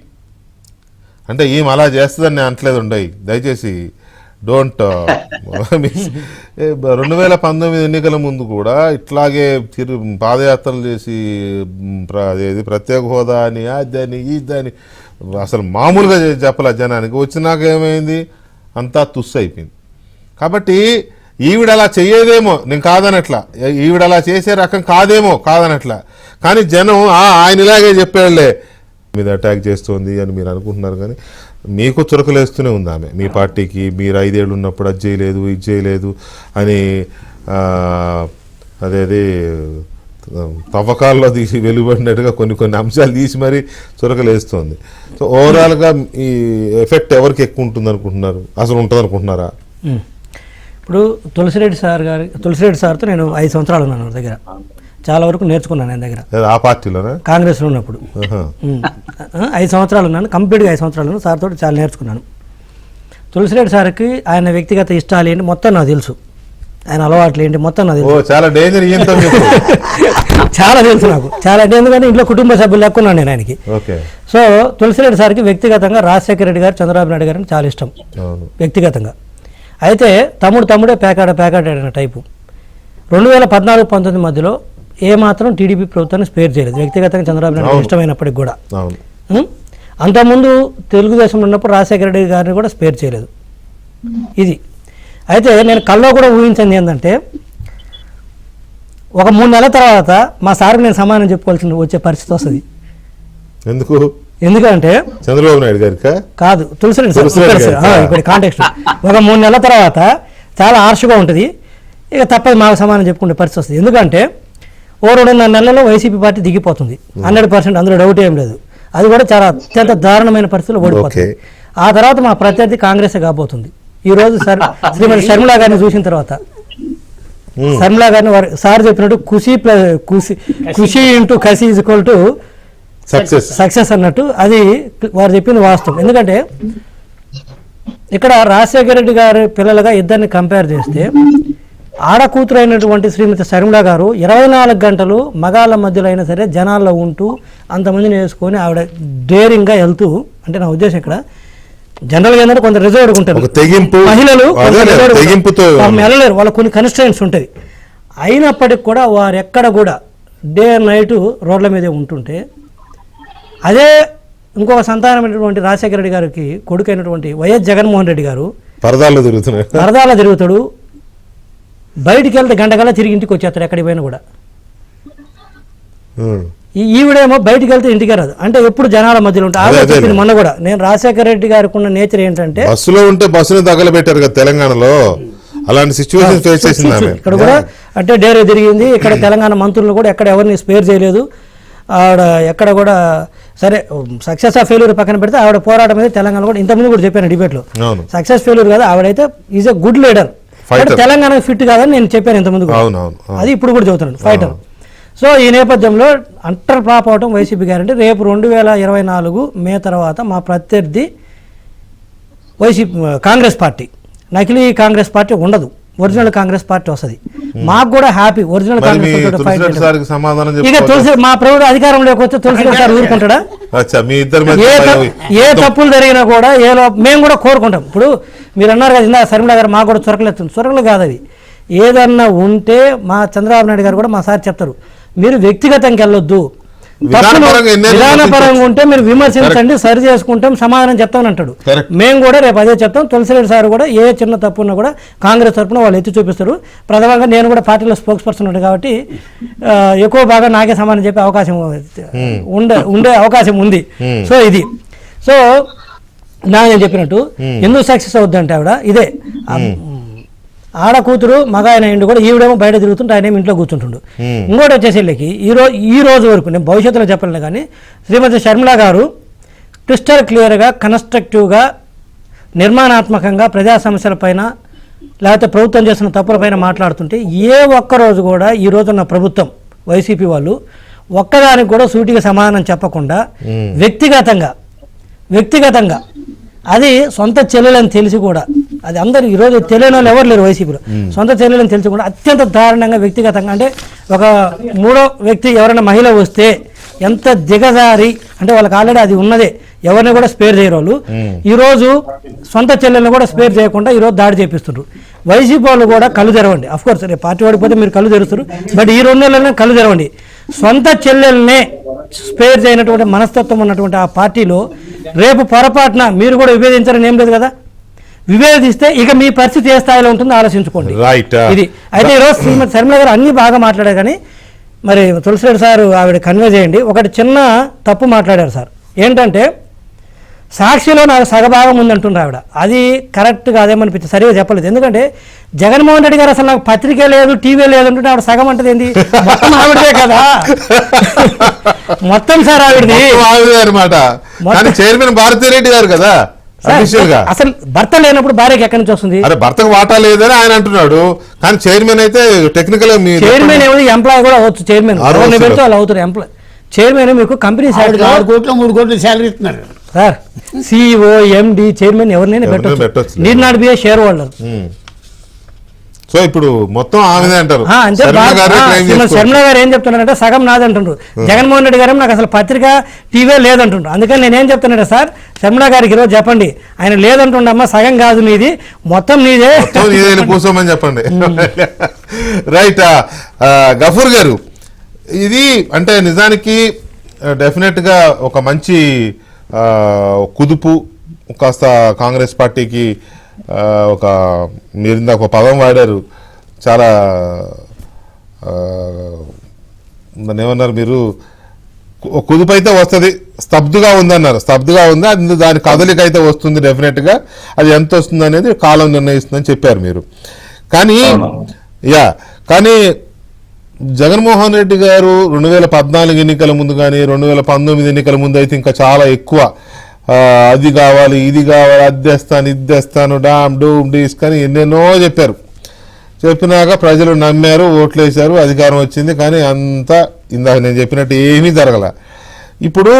అంటే ఈమె అలా చేస్తుందని నేను అనట్లేదు, ఉండయి దయచేసి డోంట్ 2019 ఎన్నికల ముందు కూడా ఇట్లాగే పాదయాత్రలు చేసి ప్రత్యేక హోదా అని అదని ఇదని అసలు మామూలుగా చెప్పలే జనానికి. వచ్చినాక ఏమైంది, అంతా తుస్సు అయిపోయింది. కాబట్టి ఈవిడ అలా చెయ్యేదేమో, నేను కాదనట్లా, ఈవిడ అలా చేసే రకం కాదనట్లా, కానీ జనం ఆయన ఇలాగే చెప్పాళ్లే మీద అటాక్ చేస్తోంది అని మీరు అనుకుంటున్నారు. కానీ మీకు చురకలేస్తూనే ఉంది ఆమె, మీ పార్టీకి. మీరు 5 ఏళ్ళు ఉన్నప్పుడు అది చేయలేదు ఇది చేయలేదు అని అదేది తవ్వకాల్లో తీసి వెలువడినట్టుగా కొన్ని అంశాలు తీసి మరీ చురకలేస్తోంది. సో ఓవరాల్గా ఈ ఎఫెక్ట్ ఎవరికి ఎక్కువ ఉంటుంది అనుకుంటున్నారు, అసలు ఉంటుంది అనుకుంటున్నారా? ఇప్పుడు తులసిరెడ్డి సార్తో నేను 5 సంవత్సరాలు ఉన్నాను దగ్గర, చాలా వరకు నేర్చుకున్నాను ఆయన దగ్గర. ఆ పార్టీలోనే కాంగ్రెస్లో ఉన్నప్పుడు 5 సంవత్సరాలు ఉన్నాను, కంప్లీట్గా 5 సంవత్సరాలు ఉన్నాను. సార్ తోటి చాలా నేర్చుకున్నాను. తులసిరెడ్డి సార్కి ఆయన వ్యక్తిగత ఇష్టాలు ఏంటి మొత్తం నాకు తెలుసు, ఆయన అలవాట్లు ఏంటి మొత్తం నాకు తెలుసు. చాలా డేంజర్ చాలా తెలుసు నాకు, చాలా. ఎందుకంటే ఇంట్లో కుటుంబ సభ్యులు లెక్కున్నాను నేను ఆయనకి. సో తులసిరెడ్డి సార్కి వ్యక్తిగతంగా రాజశేఖర రెడ్డి గారు, చంద్రబాబు నాయుడు గారిని చాలా ఇష్టం వ్యక్తిగతంగా. అయితే తమ్ముడే పేకాడాడిన టైపు. 2014-19 మధ్యలో ఏమాత్రం టీడీపీ ప్రభుత్వాన్ని స్పేర్ చేయలేదు, వ్యక్తిగతంగా చంద్రబాబు నాయుడు ఇష్టమైనప్పటికి కూడా. అంతకుముందు తెలుగుదేశంలో ఉన్నప్పుడు రాజశేఖర రెడ్డి గారిని కూడా స్పేర్ చేయలేదు. ఇది అయితే నేను కల్లో కూడా ఊహించింది ఏంటంటే, ఒక 3 నెలల తర్వాత మా సార్కి నేను సమాధానం చెప్పుకోవాల్సి వచ్చే పరిస్థితి వస్తుంది. ఎందుకంటే చంద్రబాబు నాయుడు గారికి కాదు, తులసిరెడ్డి సార్ ఇప్పుడు కాంటెక్స్ట్. ఒక 3 నెలల తర్వాత చాలా హార్ష్గా ఉంటుంది, ఇక తప్పదు మాకు సమాధానం చెప్పుకునే పరిస్థితి వస్తుంది. ఎందుకంటే 2.5 నెలల్లో వైసీపీ పార్టీ దిగిపోతుంది 100%, అందులో డౌట్ ఏం లేదు. అది కూడా చాలా అత్యంత దారుణమైన పరిస్థితుల్లో ఓడిపోతుంది. ఆ తర్వాత మా ప్రత్యర్థి కాంగ్రెస్ కాబోతుంది. ఈ రోజు శ్రీమతి షర్మిలా గారిని చూసిన తర్వాత, షర్మిలా గారిని సార్ చెప్పినట్టు ఖుషి ఇంటూ కసి ఈజ్ ఈక్వల్ టు సక్సెస్ అన్నట్టు, అది వారు చెప్పింది వాస్తవం. ఎందుకంటే ఇక్కడ రాజశేఖర రెడ్డి గారి పిల్లలుగా ఇద్దరిని కంపేర్ చేస్తే, ఆడకూతురు అయినటువంటి శ్రీమతి షర్మిలా గారు 24 గంటలు మగాళ్ళ మధ్యలో అయినా సరే జనాల్లో ఉంటూ అంతమందిని వేసుకొని ఆవిడ డేరింగ్గా వెళ్తూ, అంటే నా ఉద్దేశం ఇక్కడ జనరల్గా ఏంటంటే కొంత రిజర్వ్డ్ ఉంటారు మహిళలు, వెళ్ళలేరు, వాళ్ళకు కొన్ని కన్స్ట్రెయింట్స్ ఉంటుంది. అయినప్పటికి కూడా వారు ఎక్కడ కూడా డే అండ్ నైట్ రోడ్ల మీదే ఉంటుంటే, అదే ఇంకొక సంతానమైనటువంటి రాజశేఖర రెడ్డి గారికి కొడుకైనటువంటి వైఎస్ జగన్మోహన్ రెడ్డి గారు పరదాల తిరుగుతాడు, బయటికి వెళ్తే గంటకల్లా తిరిగి ఇంటికి వచ్చేస్తాడు ఎక్కడికి పోయినా కూడా. ఈవిడేమో బయటికి వెళ్తే ఇంటికి రాదు, అంటే ఎప్పుడు జనాల మధ్యలో ఉంటాయి. మొన్న కూడా నేను రాజశేఖర రెడ్డి గారికి ఉన్న నేచర్ ఏంటంటే, బస్సులో ఉంటే బస్సును తగలబెట్టారు కదా తెలంగాణలో, అలాంటి సిచ్యువేషన్ ఫేస్ చేసింది. ఇక్కడ కూడా అంటే డేరే తిరిగింది. ఇక్కడ తెలంగాణ మంత్రులు కూడా ఎక్కడ ఎవరిని స్పేర్ చేయలేదు. ఆవిడ ఎక్కడ కూడా సరే సక్సెస్ ఆఫ్ ఫెయిల్యూర్ పక్కన పెడితే ఆవిడ పోరాటం అనేది తెలంగాణ కూడా ఇంతకుముందు కూడా చెప్పాను డిబేట్లో, సక్సెస్ ఫెయిల్యూర్ కాదు, ఆవిడైతే is a good leader. Telangana fit కాదని నేను చెప్పాను ఇంతకుముందు, అది ఇప్పుడు కూడా చెబుతున్నాను, ఫైటర్. సో ఈ నేపథ్యంలో అంటర్ ఫ్లాప్ అవటం వైసీపీ గ్యారంటీ. రేపు 2024 మే తర్వాత మా ప్రత్యర్థి వైసీపీ కాంగ్రెస్ పార్టీ, నకిలీ కాంగ్రెస్ పార్టీ ఉండదు, ఒరిజినల్ కాంగ్రెస్ పార్టీ వస్తుంది. మాకు కూడా హ్యాపీ ఒరిజినల్ మరి మీ కాంగ్రెస్ తోటి ఫైట్ తులసిరెడ్డి చేయడం. సార్కి సమాధానం ఇక చెప్పుకోవచ్చు. తులసి మా ప్రభుత్వ అధికారంలోకి వస్తే తులసిరెడ్డి సార్ ఊరుకుంటాడా? అచ్చా, మీ ఇద్దరి ఏ తప్పులు జరిగినా కూడా మేము కూడా కోరుకుంటాం. ఇప్పుడు మీరు అన్నారు కదా ఇందా శర్మిల గారు మాకు కూడా చొరకలు కాదు అవి. ఏదన్నా ఉంటే మా చంద్రబాబు నాయుడు గారు కూడా మా సార్ చెప్తారు, మీరు వ్యక్తిగతంగా వెళ్ళొద్దు, విధానపరంగా ఉంటే మీరు విమర్శించండి, సరి చేసుకుంటాం, సమాధానం చెప్తామని అంటాడు. మేము కూడా రేపు అదే చెప్తాం. తులసిరెడ్డి సార్ కూడా ఏ చిన్న తప్పు ఉన్నా కూడా కాంగ్రెస్ తరఫున వాళ్ళు ఎత్తి చూపిస్తారు. ప్రధానంగా నేను కూడా పార్టీలో స్పోక్స్ పర్సన్ ఉంటాను కాబట్టి ఎక్కువ బాగా నాకే సమాధానం చెప్పే అవకాశం ఉండే అవకాశం ఉంది. సో ఇది నేను చెప్పినట్టు ఎందుకు సక్సెస్ అవుద్దంటే ఆవిడ ఇదే ఆడ కూతురు మగ ఆయన ఇండు కూడా ఈవిడేమో బయట తిరుగుతుంటే ఆయన ఇంట్లో కూర్చుంటుండు. ఇంకోటి వచ్చేసరికి ఈ రోజు వరకు నేను భవిష్యత్తులో చెప్పలేదు కానీ శ్రీమతి షర్మిల గారు క్రిస్టల్ క్లియర్గా కన్స్ట్రక్టివ్గా నిర్మాణాత్మకంగా ప్రజా సమస్యలపైన లేకపోతే ప్రభుత్వం చేస్తున్న తప్పులపైన మాట్లాడుతుంటే ఏ ఒక్కరోజు కూడా ఈ రోజున్న ప్రభుత్వం వైసీపీ వాళ్ళు ఒక్కదానికి కూడా సూటిగా సమాధానం చెప్పకుండా వ్యక్తిగతంగా అది సొంత చెల్లెలని తెలిసి కూడా అది అందరు ఈరోజు తెలియని వాళ్ళు ఎవరు లేరు వైసీపీలో. సొంత చెల్లెలని తెలిసి కూడా అత్యంత దారుణంగా వ్యక్తిగతంగా అంటే ఒక మూడో వ్యక్తి ఎవరైనా మహిళ వస్తే ఎంత దిగజారి అంటే వాళ్ళకి ఆల్రెడీ అది ఉన్నదే, ఎవరిని కూడా స్పేర్ చేయరు వాళ్ళు. ఈరోజు సొంత చెల్లెల్ని కూడా స్పేర్ చేయకుండా ఈరోజు దాడి చేపిస్తున్నారు. వైసీపీ వాళ్ళు కూడా కళ్ళు తెరవండి. అఫ్కోర్స్ రేపు పార్టీ ఓడిపోతే మీరు కళ్ళు తెరుస్తారు, బట్ ఈ 2 నెలలనే కళ్ళు తెరవండి. సొంత చెల్లెల్నే స్పేర్ చేయనటువంటి మనస్తత్వం ఉన్నటువంటి ఆ పార్టీలో రేపు పొరపాటున మీరు కూడా విభేదించారని ఏం లేదు కదా. విభేదిస్తే ఇక మీ పరిస్థితి ఏ స్థాయిలో ఉంటుందో ఆలోచించుకోండి. ఇది అయితే ఈరోజు శ్రీమతి శర్మిల గారు అన్ని బాగా మాట్లాడారు కానీ మరి తులసిరెడ్డి సార్ ఆవిడ కన్వే చేయండి. ఒకటి చిన్న తప్పు మాట్లాడారు సార్, ఏంటంటే సాక్షిలో నాకు సగభాగం ఉందంటుండ్రు ఆవిడ. అది కరెక్ట్ కాదేమనిపించింది, సరిగా చెప్పలేదు. ఎందుకంటే జగన్మోహన్ రెడ్డి గారు అసలు నాకు పత్రిక లేదు టీవీ లేదు అంటుంటే ఆవిడ సగం అంటది ఏంది, మొత్తం ఆవిడదే కదా, మొత్తం సార్ ఆవిడది అనమాట. చైర్మన్ భారతిరెడ్డి గారు కదా అసలు భర్త లేనప్పుడు భార్యకి ఎక్కడి నుంచి వస్తుంది? అరే భర్తకు వాటా లేదని ఆయన అంటున్నాడు, కానీ చైర్మన్ అయితే టెక్నికల్ చైర్మన్ ఏమైంది ఎంప్లాయ్ కూడా అవచ్చు. చైర్మన్ పెడితే వాళ్ళు అవుతారు ఎంప్లాయ్. చైర్మన్ మీకు కంపెనీ 6 కోట్లు 3 కోట్లు శాలరీ ఇస్తున్నారు సార్. సిఇఓ ఎండి చైర్మన్ ఎవరినైనా పెట్టచ్చు, need not be A share holder. So ఇప్పుడు మొత్తం ఆమెదే అంటారు. శర్మిల గారు ఏం చెప్తున్నారంటే సగం నాది అంటుండ్రు. జగన్మోహన్ రెడ్డి గారు నాకు అసలు పత్రిక టీవీ లేదంటుండ్రు. అందుకని నేనేం చెప్తున్నాడు సార్, శర్మిల గారికి ఈరోజు చెప్పండి, ఆయన లేదంటుండమ్మా, సగం కాదు నీది, మొత్తం నీదే కూర్చోమని చెప్పండి. రైట్. గఫూర్ గారు, ఇది అంటే నిజానికి డెఫినెట్గా ఒక మంచి కుదుపు కాస్త కాంగ్రెస్ పార్టీకి ఒక మీరు ఇందాక ఒక పదం వాడారు, చాలా దాన్ని ఏమన్నారు మీరు, కుదుపు అయితే వస్తుంది, స్తబ్దుగా ఉందన్నారు. స్తబ్దుగా ఉంది, అది దాని కదలిక అయితే వస్తుంది డెఫినెట్గా. అది ఎంత వస్తుంది అనేది కాలం నిర్ణయిస్తుందని చెప్పారు మీరు. కానీ కానీ జగన్మోహన్ రెడ్డి గారు 2014 ఎన్నికల ముందు కానీ 2019 ఎన్నికల ముందు అయితే ఇంకా చాలా ఎక్కువ అది కావాలి ఇది కావాలి, అద్దెస్తాను ఇద్దేస్తాను డామ్ డూమ్ డీస్ కానీ ఎన్నెన్నో చెప్పారు. చెప్పినాక ప్రజలు నమ్మారు, ఓట్లేశారు, అధికారం వచ్చింది. కానీ అంతా ఇందాక నేను చెప్పినట్టు ఏమీ జరగల. ఇప్పుడు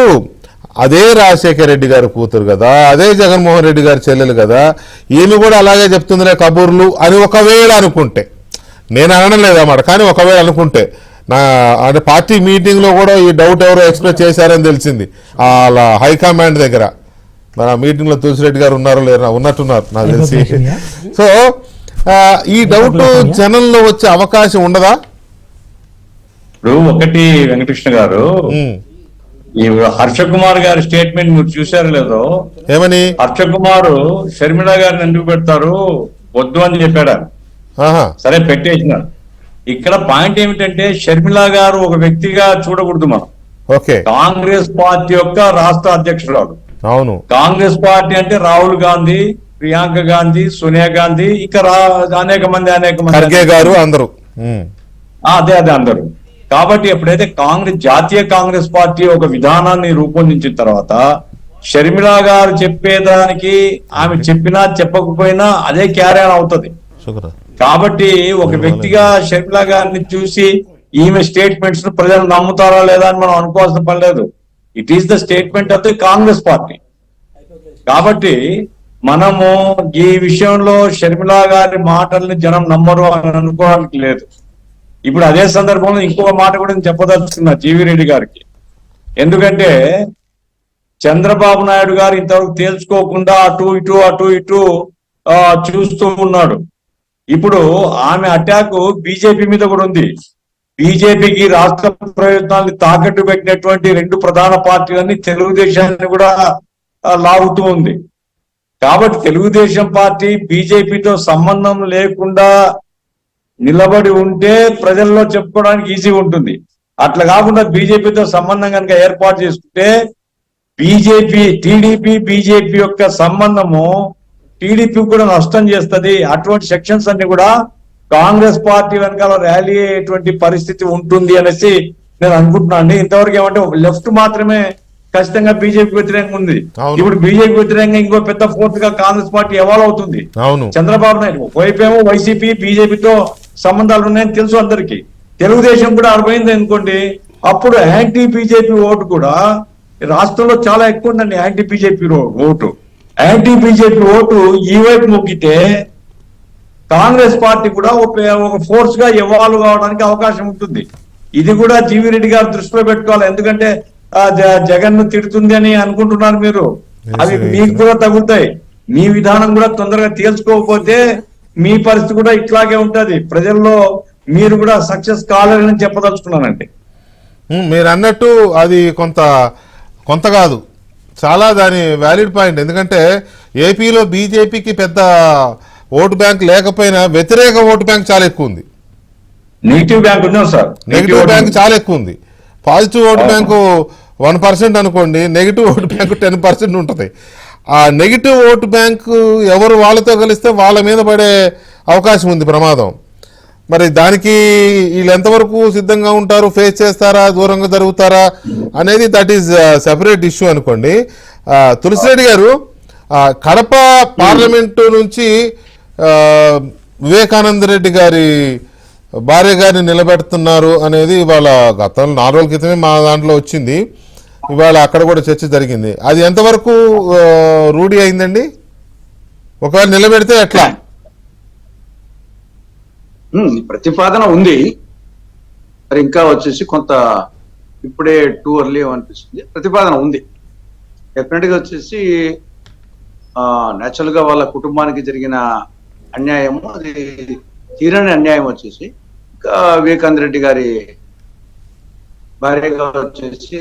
అదే రాజశేఖర రెడ్డి గారు కూతురు కదా, అదే జగన్మోహన్ రెడ్డి గారి చెల్లెలు కదా, ఈమె కూడా అలాగే చెప్తుందిలే కబుర్లు అని ఒకవేళ అనుకుంటే, నేను అనడం లేదన్నమాట, కానీ ఒకవేళ అనుకుంటే అంటే పార్టీ మీటింగ్లో కూడా ఈ డౌట్ ఎవరో ఎక్స్ప్రెస్ చేశారని తెలిసింది అలా హైకమాండ్ దగ్గర. మరి ఆ మీటింగ్లో తులసిరెడ్డి గారు ఉన్నారో లేరా, ఉన్నట్టున్నారు నాకు తెలిసి. సో ఈ డౌట్ జనంలో వచ్చే అవకాశం ఉండదా? ఇప్పుడు ఒకటి వెంకటకృష్ణ గారు, ఈ హర్ష కుమార్ గారి స్టేట్మెంట్ మీరు చూసారో లేదో, ఏమని హర్ష కుమార్ షర్మిల గారిని ఎందుకు పెడతారు వద్దు అని చెప్పాడు. సరే పెట్టేసినారు. ఇక్కడ పాయింట్ ఏమిటంటే షర్మిల గారు ఒక వ్యక్తిగా చూడకూడదు మనం. కాంగ్రెస్ పార్టీ యొక్క రాష్ట్ర అధ్యక్షురాలు. అవును, కాంగ్రెస్ పార్టీ అంటే రాహుల్ గాంధీ, ప్రియాంక గాంధీ, సోనియా గాంధీ, ఇక అనేక మంది గారు అందరూ అదే అందరూ. కాబట్టి ఎప్పుడైతే జాతీయ కాంగ్రెస్ పార్టీ ఒక విధానాన్ని రూపొందించిన తర్వాత షర్మిల గారు చెప్పేదానికి ఆమె చెప్పినా చెప్పకపోయినా అదే క్యారీ అవుతుంది. కాబట్టి ఒక వ్యక్తిగా షర్మిల గారిని చూసి ఈమె స్టేట్మెంట్స్ ను ప్రజలు నమ్ముతారా లేదా అని మనం అనుకోవాల్సిన పని లేదు. It is the statement of the Congress party. కాబట్టి మనము ఈ విషయంలో షర్మిల గారి మాటల్ని జనం నమ్మరు అని అనుకోవడానికి లేదు. ఇప్పుడు అదే సందర్భంలో ఇంకొక మాట కూడా నేను చెప్పదలుచుకున్నా జీవి రెడ్డి గారికి. ఎందుకంటే చంద్రబాబు నాయుడు గారు ఇంతవరకు తేల్చుకోకుండా అటు ఇటు చూస్తూ ఉన్నాడు. ఇప్పుడు ఆమె అటాక్ బీజేపీ మీద కూడా ఉంది. బీజేపీకి రాష్ట్ర ప్రయోజనాన్ని తాకట్టు పెట్టినటువంటి రెండు ప్రధాన పార్టీలన్నీ తెలుగుదేశాన్ని కూడా లాగుతూ ఉంది. కాబట్టి తెలుగుదేశం పార్టీ బీజేపీతో సంబంధం లేకుండా నిలబడి ఉంటే ప్రజల్లో చెప్పుకోవడానికి ఈజీగా ఉంటుంది. అట్లా కాకుండా బీజేపీతో సంబంధం కనుక ఏర్పాటు చేసుకుంటే టీడీపీ బీజేపీ యొక్క సంబంధము టీడీపీ కూడా నష్టం చేస్తుంది. అటువంటి సెక్షన్స్ అన్ని కూడా కాంగ్రెస్ పార్టీ వెనకాల ర్యాలీ అయ్యేటువంటి పరిస్థితి ఉంటుంది అనేసి నేను అనుకుంటున్నాను. ఇంతవరకు ఏమంటే ఒక లెఫ్ట్ మాత్రమే ఖచ్చితంగా బీజేపీ వ్యతిరేకంగా ఉంది. ఇప్పుడు బీజేపీ వ్యతిరేకంగా ఇంకో పెద్ద ఫోర్స్ గా కాంగ్రెస్ పార్టీ ఎవాల్వ్ అవుతుంది. చంద్రబాబు నాయుడు వైపేమో వైసీపీ బీజేపీతో సంబంధాలు ఉన్నాయని తెలుసు అందరికీ. తెలుగుదేశం కూడా అర్థమైంది అనుకోండి, అప్పుడు యాంటీ బీజేపీ ఓటు కూడా రాష్ట్రంలో చాలా ఎక్కువ ఉందండి. యాంటీ బీజేపీ ఓటు ఈ వైపు మొక్కితే కాంగ్రెస్ పార్టీ కూడా ఒక ఫోర్స్ గా ఎవాల్వ్ కావడానికి అవకాశం ఉంటుంది. ఇది కూడా జీవి రెడ్డి గారు దృష్టిలో పెట్టుకోవాలి. ఎందుకంటే జగన్ ను తిడుతుంది అని అనుకుంటున్నారు మీరు, అవి మీకు కూడా తగులుతాయి. మీ విధానం కూడా తొందరగా తేల్చుకోకపోతే మీ పరిస్థితి కూడా ఇట్లాగే ఉంటది. ప్రజల్లో మీరు కూడా సక్సెస్ కాలేరని చెప్పదలుచుకున్నానండి. మీరు అన్నట్టు అది కొంత కాదు, చాలా దాని వ్యాలిడ్ పాయింట్. ఎందుకంటే ఏపీలో బీజేపీకి పెద్ద ఓటు బ్యాంక్ లేకపోయినా వ్యతిరేక ఓటు బ్యాంక్ చాలా ఎక్కువ ఉంది. నెగిటివ్ బ్యాంక్ ఉన్నాం సార్, నెగిటివ్ బ్యాంక్ చాలా ఎక్కువ ఉంది. పాజిటివ్ ఓటు బ్యాంకు 1% అనుకోండి, నెగిటివ్ ఓటు బ్యాంకు 10% ఉంటుంది. ఆ నెగిటివ్ ఓటు బ్యాంకు ఎవరు వాళ్ళతో కలిస్తే వాళ్ళ మీద పడే అవకాశం ఉంది, ప్రమాదం. మరి దానికి వీళ్ళు ఎంతవరకు సిద్ధంగా ఉంటారు, ఫేస్ చేస్తారా, దూరంగా జరుగుతారా అనేది దట్ ఈజ్ సెపరేట్ ఇష్యూ అనుకోండి. తులసిరెడ్డి గారు, కడప పార్లమెంటు నుంచి వివేకానంద రెడ్డి గారి భార్య గారిని నిలబెడుతున్నారు అనేది ఇవాళ గతంలో 4 రోజుల క్రితమే మా దాంట్లో వచ్చింది. ఇవాళ అక్కడ కూడా చర్చ జరిగింది. అది ఎంతవరకు రూఢి అయిందండి? ఒకవేళ నిలబెడితే ఎట్లా? ప్రతిపాదన ఉంది, మరి ఇంకా వచ్చేసి కొంత ఇప్పుడే టూ ఎర్లీ అనిపిస్తుంది. ప్రతిపాదన ఉంది డెఫినెట్ గా. వచ్చేసి నేచురల్ గా వాళ్ళ కుటుంబానికి జరిగిన అన్యాయము, అది తీరని అన్యాయం. వచ్చేసి ఇంకా వివేకానంద రెడ్డి గారి భార్యగా వచ్చేసి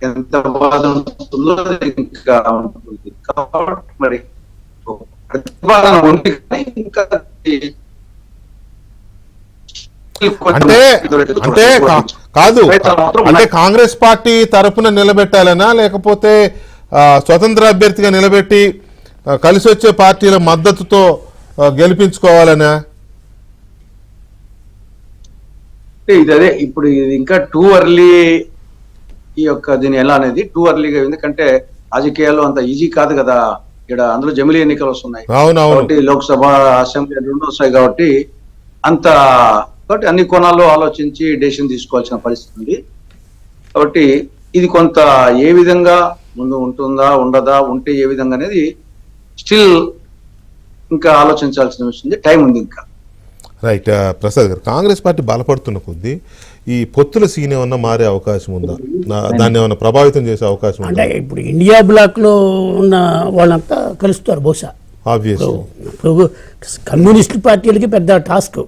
ఎంత బాధ ఉంటుందో ఇంకా ఉంటుంది. కాబట్టి మరి ప్రతిపాదన ఉంది, కానీ ఇంకా అంటే కాదు, అంటే కాంగ్రెస్ పార్టీ తరఫున నిలబెట్టాలనా, లేకపోతే స్వతంత్ర అభ్యర్థిగా నిలబెట్టి కలిసి వచ్చే పార్టీల మద్దతుతో గెలిపించుకోవాలనా? అదే ఇప్పుడు ఇది ఇంకా టూ ఎర్లీ. ఈ యొక్క దీని ఎలా అనేది టూ ఎర్లీగా, ఎందుకంటే రాజకీయాల్లో అంత ఈజీ కాదు కదా. ఇక్కడ అందులో జమిలీ ఎన్నికలు వస్తున్నాయి కాబట్టి, లోక్సభ అసెంబ్లీ రెండు వస్తాయి కాబట్టి కాబట్టి అన్ని కోణాల్లో ఆలోచించి డెసిషన్ తీసుకోవాల్సిన పరిస్థితి ఉంది. కాబట్టి ఇది కొంత ఏ విధంగా ముందు ఉంటుందా ఉండదా, ఉంటే ఏ విధంగా అనేది స్టిల్ ఇంకా ఆలోచించాల్సిన విషయం, టైం ఉంది ఇంకా. రైట్. ప్రసాద్ గారు, కాంగ్రెస్ పార్టీ బలపడుతున్న కొద్దీ ఈ పొత్తుల సీన్ ఏమన్నా మారే అవకాశం ఉందా? దాన్ని ఏమన్నా ప్రభావితం చేసే అవకాశం ఉందా? అంటే ఇప్పుడు ఇండియా బ్లాక్ లో ఉన్న వాళ్ళంతా కలుస్తారు బహుశా. ఆబ్వియస్లీ ఇప్పుడు కమ్యూనిస్ట్ పార్టీలకి పెద్ద టాస్క్,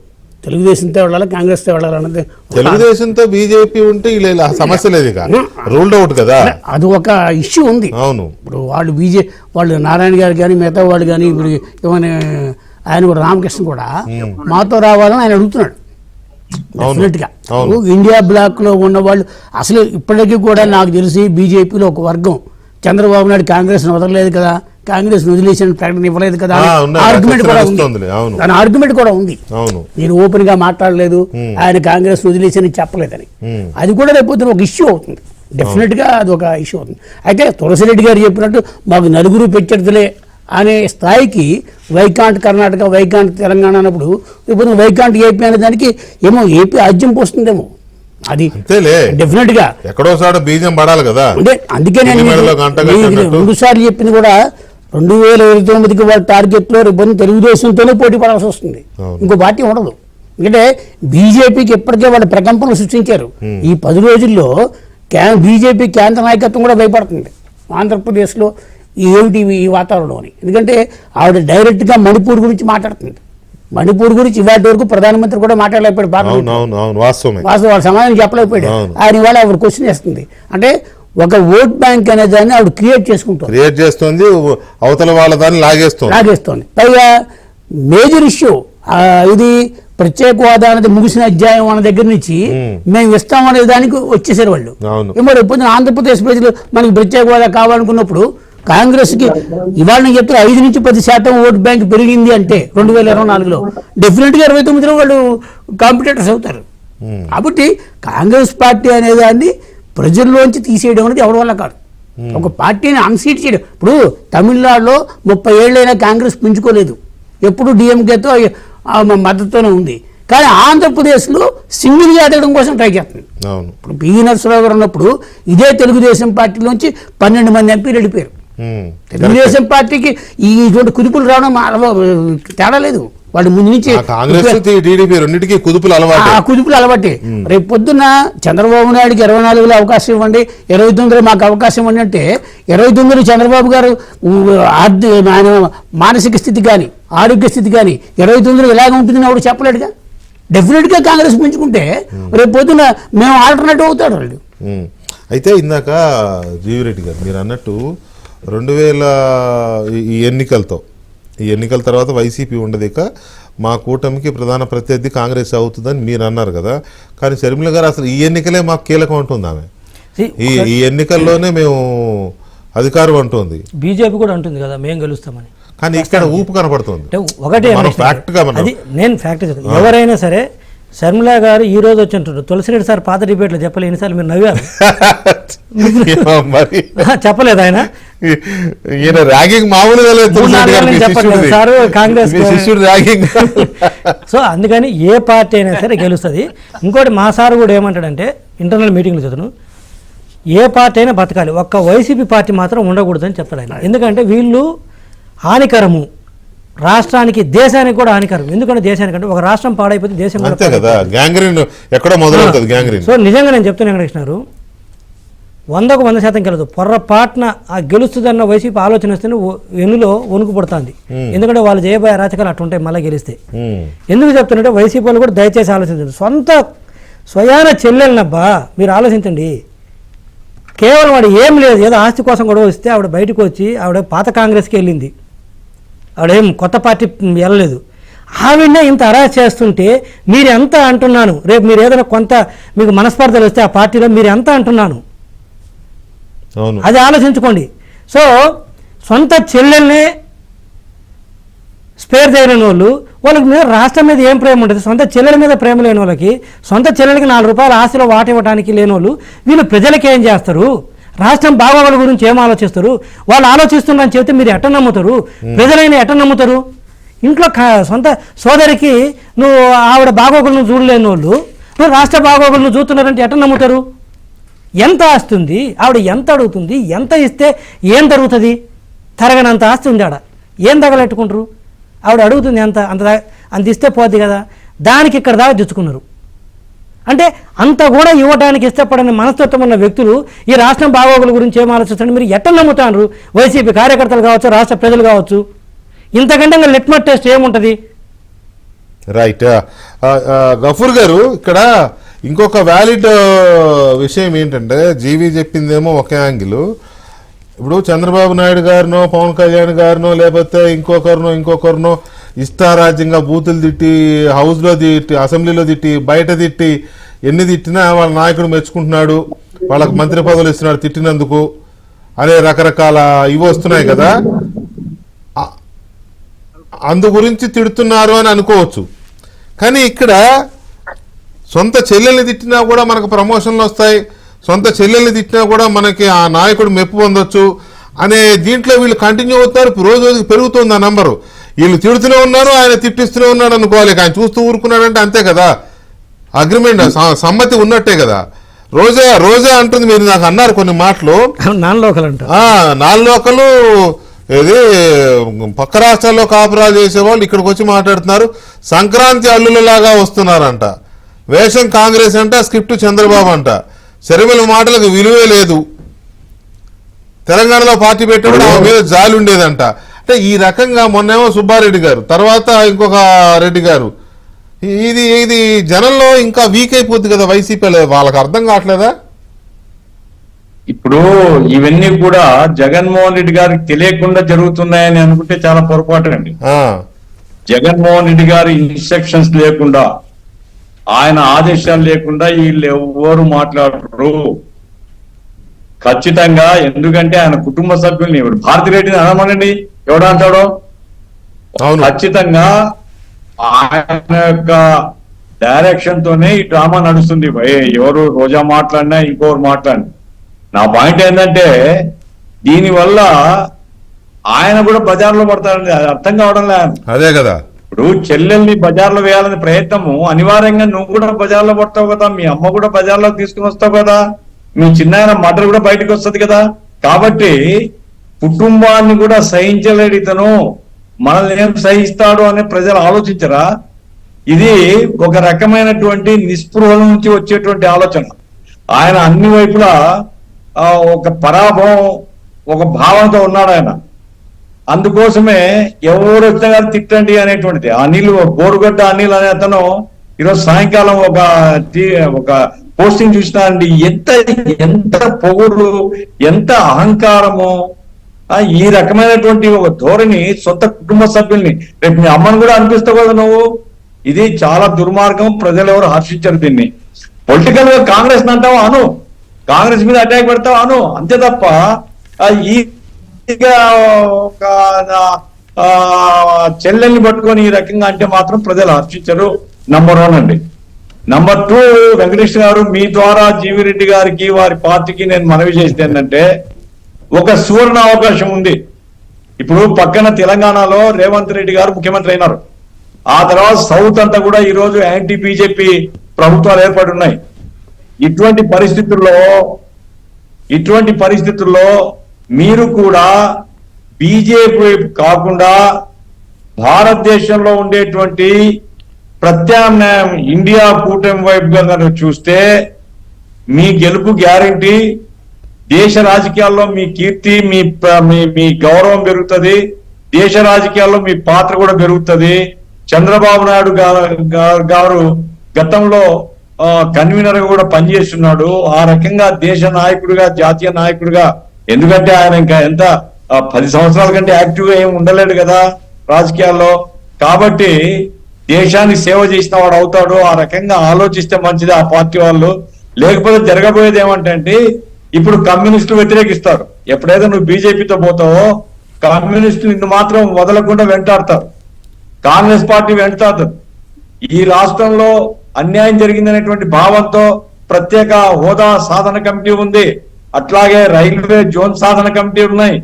తెలుగుదేశంతో వెళ్ళాలి, కాంగ్రెస్ తో వెళ్ళాలన్నది. తెలుగుదేశంతో బీజేపీ ఉంటే సమస్య లేదు, రూల్డ్ అవుట్ కదా, అది ఒక ఇష్యూ ఉంది. అవును. ఇప్పుడు వాళ్ళు నారాయణ గారు కానీ మిగతా వాళ్ళు కానీ, ఇప్పుడు ఏమైనా ఆయన కూడా రామకృష్ణ కూడా మాతో రావాలని ఆయన అడుగుతున్నాడు. డెఫినెట్ గా ఇండియా బ్లాక్ లో ఉన్న వాళ్ళు అసలు ఇప్పటికీ కూడా నాకు తెలిసి బీజేపీలో ఒక వర్గం చంద్రబాబు నాయుడు కాంగ్రెస్ వదలలేదు కదా, కాంగ్రెస్ వదిలేసిన ప్రకటన ఇవ్వలేదు కదా ఆర్గ్యుమెంట్ కూడా ఉంది. దాని ఆర్గ్యుమెంట్ కూడా ఉంది. నేను ఓపెన్ గా మాట్లాడలేదు, ఆయన కాంగ్రెస్ వదిలేసని చెప్పలేదని. అది కూడా రేపు ఒక ఇష్యూ అవుతుంది. డెఫినెట్ గా అది ఒక ఇష్యూ అవుతుంది. అయితే తులసిరెడ్డి గారు చెప్పినట్టు మాకు నలుగురు పెట్టేదిలే అనే స్థాయికి వైకాంట్ కర్ణాటక, వైకాంట్ తెలంగాణ అన్నప్పుడు ఇప్పుడు వైకాంట్ ఏపీ అనే దానికి ఏమో ఏపీ ఆజ్యం పోస్తుందేమో. అది డెఫినెట్ గా ఎక్కడోసారి బీజం పడాలి కదా. అంటే అందుకే నేను 2 సార్లు చెప్పింది కూడా 2029కి వాళ్ళ టార్గెట్ లో రేపు తెలుగుదేశంతోనే పోటీ పడాల్సి వస్తుంది, ఇంకో పార్టీ ఉండదు. ఎందుకంటే బీజేపీకి ఇప్పటికే వాళ్ళు ప్రకంపనలు సృష్టించారు. ఈ 10 రోజుల్లో బీజేపీ కేంద్ర నాయకత్వం కూడా భయపడుతుంది ఆంధ్రప్రదేశ్లో ఏమిటి ఈ వాతావరణం అని. ఎందుకంటే ఆవిడ డైరెక్ట్గా మణిపూర్ గురించి మాట్లాడుతుంది. మణిపూర్ గురించి ఇవాటి వరకు ప్రధానమంత్రి కూడా మాట్లాడలేకపోయాడు. వాస్తవం వాళ్ళ సమాధానం చెప్పలేకపోయాడు. ఆయన ఇవాళ ఆవిడ క్వశ్చన్ చేస్తుంది. అంటే ఒక ఓట్ బ్యాంక్ అనే దాన్ని ఆవిడ క్రియేట్ చేస్తుంది, అవతల వాళ్ళ దాన్ని లాగేస్తుంది. పైగా మేజర్ ఇష్యూ ఇది ప్రత్యేక హోదా అనేది ముగిసిన అధ్యాయం అన్న దగ్గర నుంచి మేము ఇస్తాం అనే దానికి వచ్చేసారు వాళ్ళు. మరి ఎప్పుడు ఆంధ్రప్రదేశ్ ప్రజలు మనకి ప్రత్యేక హోదా కావాలనుకున్నప్పుడు కాంగ్రెస్ కి ఇవాళ నేను చెప్తే 5 నుంచి 10% ఓట్ బ్యాంక్ పెరిగింది అంటే 2024లో డెఫినెట్ గా 29లో వాళ్ళు కాంపిటేటర్స్ అవుతారు. కాబట్టి కాంగ్రెస్ పార్టీ అనే దాన్ని ప్రజల్లోంచి తీసేయడం అనేది ఎవరి వల్ల కాదు. ఒక పార్టీని అన్సీట్ చేయడం. ఇప్పుడు తమిళనాడులో 30 ఏళ్ళైనా కాంగ్రెస్ పుంజుకోలేదు, ఎప్పుడు డిఎంకేతో మద్దతుతోనే ఉంది. కానీ ఆంధ్రప్రదేశ్లో సింగిల్గా ఎదగడం కోసం ట్రై చేస్తుంది. ఇప్పుడు పివి నరసింహరావు గారు ఉన్నప్పుడు ఇదే తెలుగుదేశం పార్టీలోంచి 12 మంది ఎంపీలు వెళ్ళిపోయారు. తెలుగుదేశం పార్టీకి ఈ కుదుపులు రావడం తేడా లేదు. వాడు ముందు నుంచి కుదుపులు అలవాటే. రేపు పొద్దున్న చంద్రబాబు నాయుడుకి 24లో అవకాశం ఇవ్వండి, 29లో మాకు అవకాశం ఇవ్వండి అంటే 29లో చంద్రబాబు గారు ఆయన మానసిక స్థితి కానీ ఆరోగ్య స్థితి కానీ 29లో ఇలాగ ఉంటుందని ఎవరు చెప్పలేడుగా. డెఫినెట్గా కాంగ్రెస్ పెంచుకుంటే రేపు పొద్దున మేము ఆల్టర్నేటివ్ అవుతాడు వాళ్ళు. అయితే ఇందాక జీవిరెడ్డి గారు మీరు అన్నట్టు 2000 ఈ ఎన్నికల తర్వాత వైసీపీ ఉండదు, ఇక మా కూటమికి ప్రధాన ప్రత్యర్థి కాంగ్రెస్ అవుతుందని మీరు అన్నారు కదా. కానీ షర్మిల గారు అసలు ఈ ఎన్నికలే మాకు కీలకం అంటుంది. ఆమె ఈ ఎన్నికల్లోనే మేము అధికారం అంటుంది. బీజేపీ కూడా అంటుంది కదా మేము గెలుస్తామని. కానీ ఇక్కడ ఊపు కనపడుతుంది. ఒకటే నేను ఫ్యాక్ట్ ఎవరైనా సరే షర్మిల గారు ఈ రోజు వచ్చి అంటారు తులసిరెడ్డి సార్ పాత డిబేట్లో చెప్పలేదు, ఎన్నిసార్లు మీరు నవ్వారు చెప్పలేదు ఆయన. కాంగ్రెస్ సో అందుకని ఏ పార్టీ అయినా సరే గెలుస్తుంది. ఇంకోటి మా సార్ కూడా ఏమంటాడంటే ఇంటర్నల్ మీటింగ్లు చదువును ఏ పార్టీ అయినా బతకాలి, ఒక్క వైసీపీ పార్టీ మాత్రం ఉండకూడదని చెప్తాడు ఆయన. ఎందుకంటే వీళ్ళు హానికరము రాష్ట్రానికి, దేశానికి కూడా హానికరం. ఎందుకంటే దేశానికంటే ఒక రాష్ట్రం పాడైపోతే దేశం కూడా. సో నిజంగా నేను చెప్తున్నా వెంకటేశ్వర 100కు 100% గెలదు. పొర్రపాటున ఆ గెలుస్తుందన్న వైసీపీ ఆలోచన వస్తేనే వెన్నులో వణుకు పడుతుంది. ఎందుకంటే వాళ్ళు చేయబోయే అరాచకాలు అట్టుంటాయి మళ్ళీ గెలిస్తే. ఎందుకు చెప్తున్నట్టే వైసీపీ వాళ్ళు కూడా దయచేసి ఆలోచించండి. స్వయాన చెల్లెలనబ్బా మీరు ఆలోచించండి. కేవలం వాడు ఏం లేదు, ఏదో ఆస్తి కోసం కూడా వస్తే ఆవిడ బయటకు వచ్చి ఆవిడ పాత కాంగ్రెస్కి వెళ్ళింది, ఆవిడేం కొత్త పార్టీ వెళ్ళలేదు. ఆవిడనే ఇంత అరాచ చేస్తుంటే మీరు ఎంత అంటున్నాను, రేపు మీరు ఏదైనా కొంత మీకు మనస్పర్ధలు వస్తే ఆ పార్టీలో మీరు ఎంత అంటున్నాను అది ఆలోచించుకోండి. సో సొంత చెల్లెల్నే స్పేర్ చేయలేని వాళ్ళకి మీద రాష్ట్రం మీద ఏం ప్రేమ ఉంటుంది? సొంత చెల్లెల మీద ప్రేమ లేని వాళ్ళకి, సొంత చెల్లెలకి 4 రూపాయల ఆస్తిలో వాట ఇవ్వడానికి లేని వాళ్ళు వీళ్ళు ప్రజలకి ఏం చేస్తారు? రాష్ట్రం బాగోగుల గురించి ఏం ఆలోచిస్తారు? వాళ్ళు ఆలోచిస్తున్నారని చెబితే మీరు ఎట్ట నమ్ముతారు? ప్రజలైనా ఎట్ట నమ్ముతారు? ఇంట్లో సొంత సోదరికి నువ్వు ఆవిడ బాగోగులను చూడలేని వాళ్ళు నువ్వు రాష్ట్ర బాగోగులను చూస్తున్నారంటే ఎట్ట నమ్ముతారు? ఎంత ఆస్తి ఉంది ఆవిడ, ఎంత అడుగుతుంది, ఎంత ఇస్తే ఏం జరుగుతుంది? తరగనంత ఆస్తి ఉంది ఆడ, ఏం తగలెట్టుకుంటారు? ఆవిడ అడుగుతుంది అంత ఇస్తే పోద్ది కదా, దానికి ఇక్కడ దాకా తెచ్చుకున్నారు. అంటే అంత కూడా ఇవ్వడానికి ఇష్టపడని మనస్తత్వం ఉన్న వ్యక్తులు ఈ రాష్ట్రం బాగోగుల గురించి ఏం ఆలోచిస్తారని మీరు ఎట్ట నమ్ముతారు? వైసీపీ కార్యకర్తలు కావచ్చు, రాష్ట్ర ప్రజలు కావచ్చు. ఇంతకంటే లిట్మస్ టెస్ట్ ఏముంటుంది? రైట్. గఫూర్ గారు, ఇక్కడ ఇంకొక వ్యాలిడ్ విషయం ఏంటంటే జీవి చెప్పిందేమో ఒక యాంగిల్. ఇప్పుడు చంద్రబాబు నాయుడు గారినో పవన్ కళ్యాణ్ గారినో లేకపోతే ఇంకొకరినో ఇష్టారాజ్యంగా బూతులు తిట్టి, హౌస్లో తిట్టి, అసెంబ్లీలో తిట్టి, బయట తిట్టి, ఎన్ని తిట్టినా వాళ్ళ నాయకుడు మెచ్చుకుంటున్నాడు, వాళ్ళకి మంత్రి పదవులు ఇస్తున్నాడు తిట్టినందుకు అనే రకరకాల ఇవి వస్తున్నాయి కదా, అందు గురించి తిడుతున్నారు అని అనుకోవచ్చు. కానీ ఇక్కడ సొంత చెల్లెల్ని తిట్టినా కూడా మనకు ప్రమోషన్లు వస్తాయి, సొంత చెల్లెల్ని తిట్టినా కూడా మనకి ఆ నాయకుడు మెప్పు పొందొచ్చు అనే దీంట్లో వీళ్ళు కంటిన్యూ అవుతారు. రోజు రోజుకి పెరుగుతుంది ఆ నంబరు. వీళ్ళు తిడుతూనే ఉన్నారు, ఆయన తిట్టిస్తూనే ఉన్నాడు అనుకోవాలి. ఆయన చూస్తూ ఊరుకున్నాడంటే అంతే కదా, అగ్రిమెంట్ సమ్మతి ఉన్నట్టే కదా. రోజా అంటుంది, మీరు నాకు అన్నారు కొన్ని మాటలు, 4 లోకలు ఏది పక్క రాష్ట్రాల్లో కాపురాలు చేసేవాళ్ళు ఇక్కడికి వచ్చి మాట్లాడుతున్నారు, సంక్రాంతి అల్లులలాగా వస్తున్నారంట, వేషం కాంగ్రెస్ అంట, స్క్రిప్ట్ చంద్రబాబు అంట, షర్మిల మాటలకు విలువే లేదు, తెలంగాణలో పార్టీ పెట్టినప్పుడు ఆమె మీద జాలి ఉండేదంట. అంటే ఈ రకంగా మొన్నేమో సుబ్బారెడ్డి గారు, తర్వాత ఇంకొక రెడ్డి గారు, ఇది జనంలో ఇంకా వీక్ అయిపోద్ది కదా వైసీపీ, వాళ్ళకి అర్థం కావట్లేదా? ఇప్పుడు ఇవన్నీ కూడా జగన్మోహన్ రెడ్డి గారికి తెలియకుండా జరుగుతున్నాయని అనుకుంటే చాలా పొరపాటు అండి. జగన్మోహన్ రెడ్డి గారి ఇన్స్ట్రక్షన్స్ లేకుండా, ఆయన ఆదేశాలు లేకుండా వీళ్ళు ఎవరు మాట్లాడరు ఖచ్చితంగా. ఎందుకంటే ఆయన కుటుంబ సభ్యుల్ని భారతిరెడ్డిని అనమనండి, ఎవడంటాడో. ఖచ్చితంగా ఆయన యొక్క డైరెక్షన్ తోనే ఈ డ్రామా నడుస్తుంది. ఎవరు రోజా మాట్లాడినా ఇంకోరు మాట్లాడినా, నా పాయింట్ ఏంటంటే దీనివల్ల ఆయన కూడా బజార్లో పడతారండి, అది అర్థం కావడం లేదు. అదే కదా, ఇప్పుడు చెల్లెల్ని బజార్లో వేయాలనే ప్రయత్నము అనివార్యంగా నువ్వు కూడా బజార్లో పడతావు కదా, మీ అమ్మ కూడా బజార్లో తీసుకుని వస్తావు కదా, మీ చిన్న మటర్ కూడా బయటకు వస్తుంది కదా. కాబట్టి కుటుంబాన్ని కూడా సహించలేడు ఇతను, మనల్ని ఏం సహిస్తాడు అని ప్రజలు ఆలోచించరా? ఇది ఒక రకమైనటువంటి నిస్పృహల నుంచి వచ్చేటువంటి ఆలోచన. ఆయన అన్ని వైపులా ఒక పరాభవం, ఒక భావనతో ఉన్నాడు ఆయన. అందుకోసమే ఎవరు వచ్చినా గారు తిట్టండి అనేటువంటిది. అనిల్, బోరుగడ్డ అనిల్ అనే అతను ఈరోజు సాయంకాలం ఒక పోస్టింగ్ చూసినా అండి, ఎంత పొగురు, ఎంత అహంకారము, ఈ రకమైనటువంటి ఒక ధోరణి సొంత కుటుంబ సభ్యుల్ని, రేపు మీ అమ్మను కూడా అనిపిస్తావు కదా నువ్వు. ఇది చాలా దుర్మార్గం, ప్రజలు ఎవరు హర్షించరు దీన్ని. పొలిటికల్ గా కాంగ్రెస్ అంటావా అను, కాంగ్రెస్ మీద అటాక్ పెడతావా అను, అంతే తప్ప ఈ ఒక చెల్లెల్ని పట్టుకొని ఈ రకంగా అంటే మాత్రం ప్రజలు హర్షించరు. నంబర్ 1 అండి. నంబర్ 2, వెంకటేష్ గారు, మీ ద్వారా జీవిరెడ్డి గారికి వారి పార్టీకి నేను మనవి చేస్తే ఏంటంటే, ఒక సువర్ణ అవకాశం ఉంది. ఇప్పుడు పక్కన తెలంగాణలో రేవంత్ రెడ్డి గారు ముఖ్యమంత్రి అయినారు, ఆ తర్వాత సౌత్ అంతా కూడా ఈ రోజు యాంటీ బీజేపీ ప్రభుత్వాలు ఏర్పడి ఉన్నాయి. ఇటువంటి పరిస్థితుల్లో మీరు కూడా బీజేపీ కాకుండా భారతదేశంలో ఉండేటువంటి ప్రత్యామ్నాయం ఇండియా కూటమి వైపుగా కనుక చూస్తే మీ గెలుపు గ్యారంటీ. దేశ రాజకీయాల్లో మీ కీర్తి, మీ గౌరవం పెరుగుతుంది, దేశ రాజకీయాల్లో మీ పాత్ర కూడా పెరుగుతుంది. చంద్రబాబు నాయుడు గారు గతంలో కన్వీనర్ గా కూడా పనిచేస్తున్నాడు. ఆ రకంగా దేశ నాయకుడిగా, జాతీయ నాయకుడిగా, ఎందుకంటే ఆయన ఇంకా ఎంత 10 సంవత్సరాల కంటే యాక్టివ్ గా ఏమి ఉండలేడు కదా రాజకీయాల్లో. కాబట్టి దేశానికి సేవ చేసిన వాడు అవుతాడు. ఆ రకంగా ఆలోచిస్తే మంచిది ఆ పార్టీ వాళ్ళు. లేకపోతే జరగబోయేది ఏమంటే, ఇప్పుడు కమ్యూనిస్టులు వ్యతిరేకిస్తారు. ఎప్పుడైతే నువ్వు బీజేపీతో పోతావో కమ్యూనిస్టులు నిన్ను మాత్రం వదలకుండా వెంటాడతారు, కాంగ్రెస్ పార్టీ వెంటాడుతారు. ఈ రాష్ట్రంలో అన్యాయం జరిగిందనేటువంటి భావంతో ప్రత్యేక హోదా సాధన కమిటీ ఉంది, అట్లాగే రైల్వే జోన్ సాధన కమిటీ ఉన్నాయి.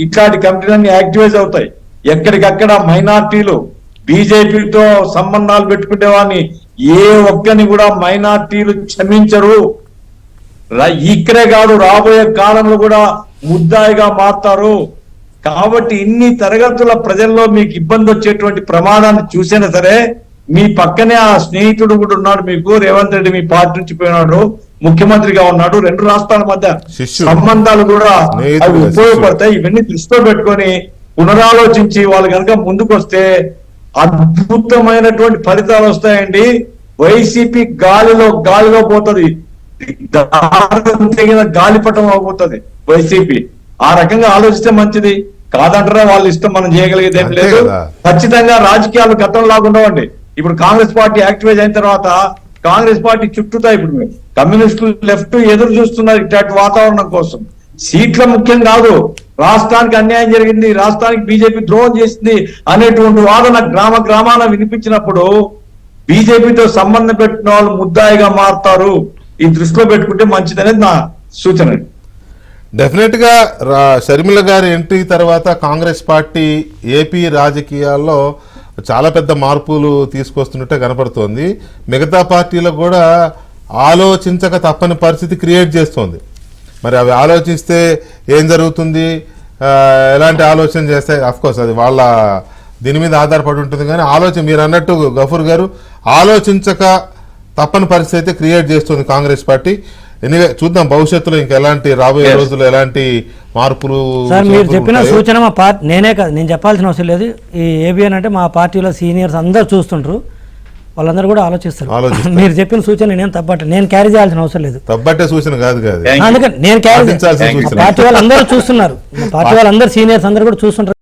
ఇట్లాంటి కమిటీలన్నీ యాక్టివేట్ అవుతాయి. ఎక్కడికక్కడ మైనార్టీలు బీజేపీతో సంబంధాలు పెట్టుకునే వాడిని ఏ ఒక్కని కూడా మైనార్టీలు క్షమించరు. ఇక్కడే కాదు, రాబోయే కాలంలో కూడా ముద్దాయిగా మారుతారు. కాబట్టి ఇన్ని తరగతుల ప్రజల్లో మీకు ఇబ్బంది వచ్చేటువంటి ప్రమాదాన్ని చూసినా సరే, మీ పక్కనే ఆ స్నేహితుడు కూడా ఉన్నాడు మీకు, రేవంత్ రెడ్డి మీ పార్టీ నుంచి పోయినాడు, ముఖ్యమంత్రిగా ఉన్నాడు. 2 రాష్ట్రాల మధ్య సంబంధాలు కూడా అవి ఉపయోగపడతాయి. ఇవన్నీ దృష్టిలో పెట్టుకొని పునరాలోచించి వాళ్ళు కనుక ముందుకొస్తే అద్భుతమైనటువంటి ఫలితాలు వస్తాయండి. వైసీపీ గాలిలో పోతుంది, గాలిపటం అయిపోతుంది వైసీపీ. ఆ రకంగా ఆలోచిస్తే మంచిది. కాదంటారా, వాళ్ళ ఇష్టం, మనం చేయగలిగేది ఏం లేదు. ఖచ్చితంగా రాజకీయాలు గతం లాగుండవండి. ఇప్పుడు కాంగ్రెస్ పార్టీ యాక్టివేట్ అయిన తర్వాత కాంగ్రెస్ పార్టీ చుట్టూతా ఇప్పుడు కమ్యూనిస్టులు లెఫ్ట్ ఎదురు చూస్తున్నారు ఇట్లాంటి వాతావరణం కోసం. సీట్ల ముఖ్యం కాదు, రాష్ట్రానికి అన్యాయం జరిగింది, రాష్ట్రానికి బీజేపీ ద్రోహం చేసింది అనేటువంటి వాదన గ్రామాన వినిపించినప్పుడు బీజేపీతో సంబంధం పెట్టిన వాళ్ళు ముద్దాయిగా మారుతారు. ఈ దృష్టిలో పెట్టుకుంటే మంచిదనేది నా సూచన. డెఫినెట్ గా షర్మిల గారి ఎంట్రీ తర్వాత కాంగ్రెస్ పార్టీ ఏపీ రాజకీయాల్లో చాలా పెద్ద మార్పులు తీసుకొస్తున్నట్టే కనపడుతోంది. మిగతా పార్టీలకు కూడా ఆలోచించక తప్పని పరిస్థితి క్రియేట్ చేస్తోంది. మరి అవి ఆలోచిస్తే ఏం జరుగుతుంది? ఎలాంటి ఆలోచన చేస్తే కోర్స్ అది వాళ్ళ దీని మీద ఆధారపడి ఉంటుంది. కానీ ఆలోచన మీరు అన్నట్టు గఫూర్ గారు ఆలోచించక తప్పని పరిస్థితి అయితే క్రియేట్ చేస్తుంది కాంగ్రెస్ పార్టీ. ఎనివే చూద్దాం భవిష్యత్తులో ఇంకా ఎలాంటి రాబోయే రోజుల్లో ఎలాంటి మార్పులు. సార్ మీరు చెప్పిన సూచన మా పార్టీ నేనే కాదు, నేను చెప్పాల్సిన అవసరం లేదు. ఈ ఏబిఎన్ అంటే మా పార్టీలో సీనియర్స్ అందరు చూస్తుంటారు, వాళ్ళందరూ కూడా ఆలోచిస్తారు. మీరు చెప్పిన సూచన నేనేం తప్పట్లేదు, నేను క్యారీ చేయాల్సిన అవసరం లేదు. తప్పట్టే సూచన కాదు కాదు, అందుకని నేను క్యారీ పార్టీ వాళ్ళందరూ చూస్తున్నారు, పార్టీ వాళ్ళందరూ సీనియర్స్ అందరూ కూడా చూస్తుంటారు.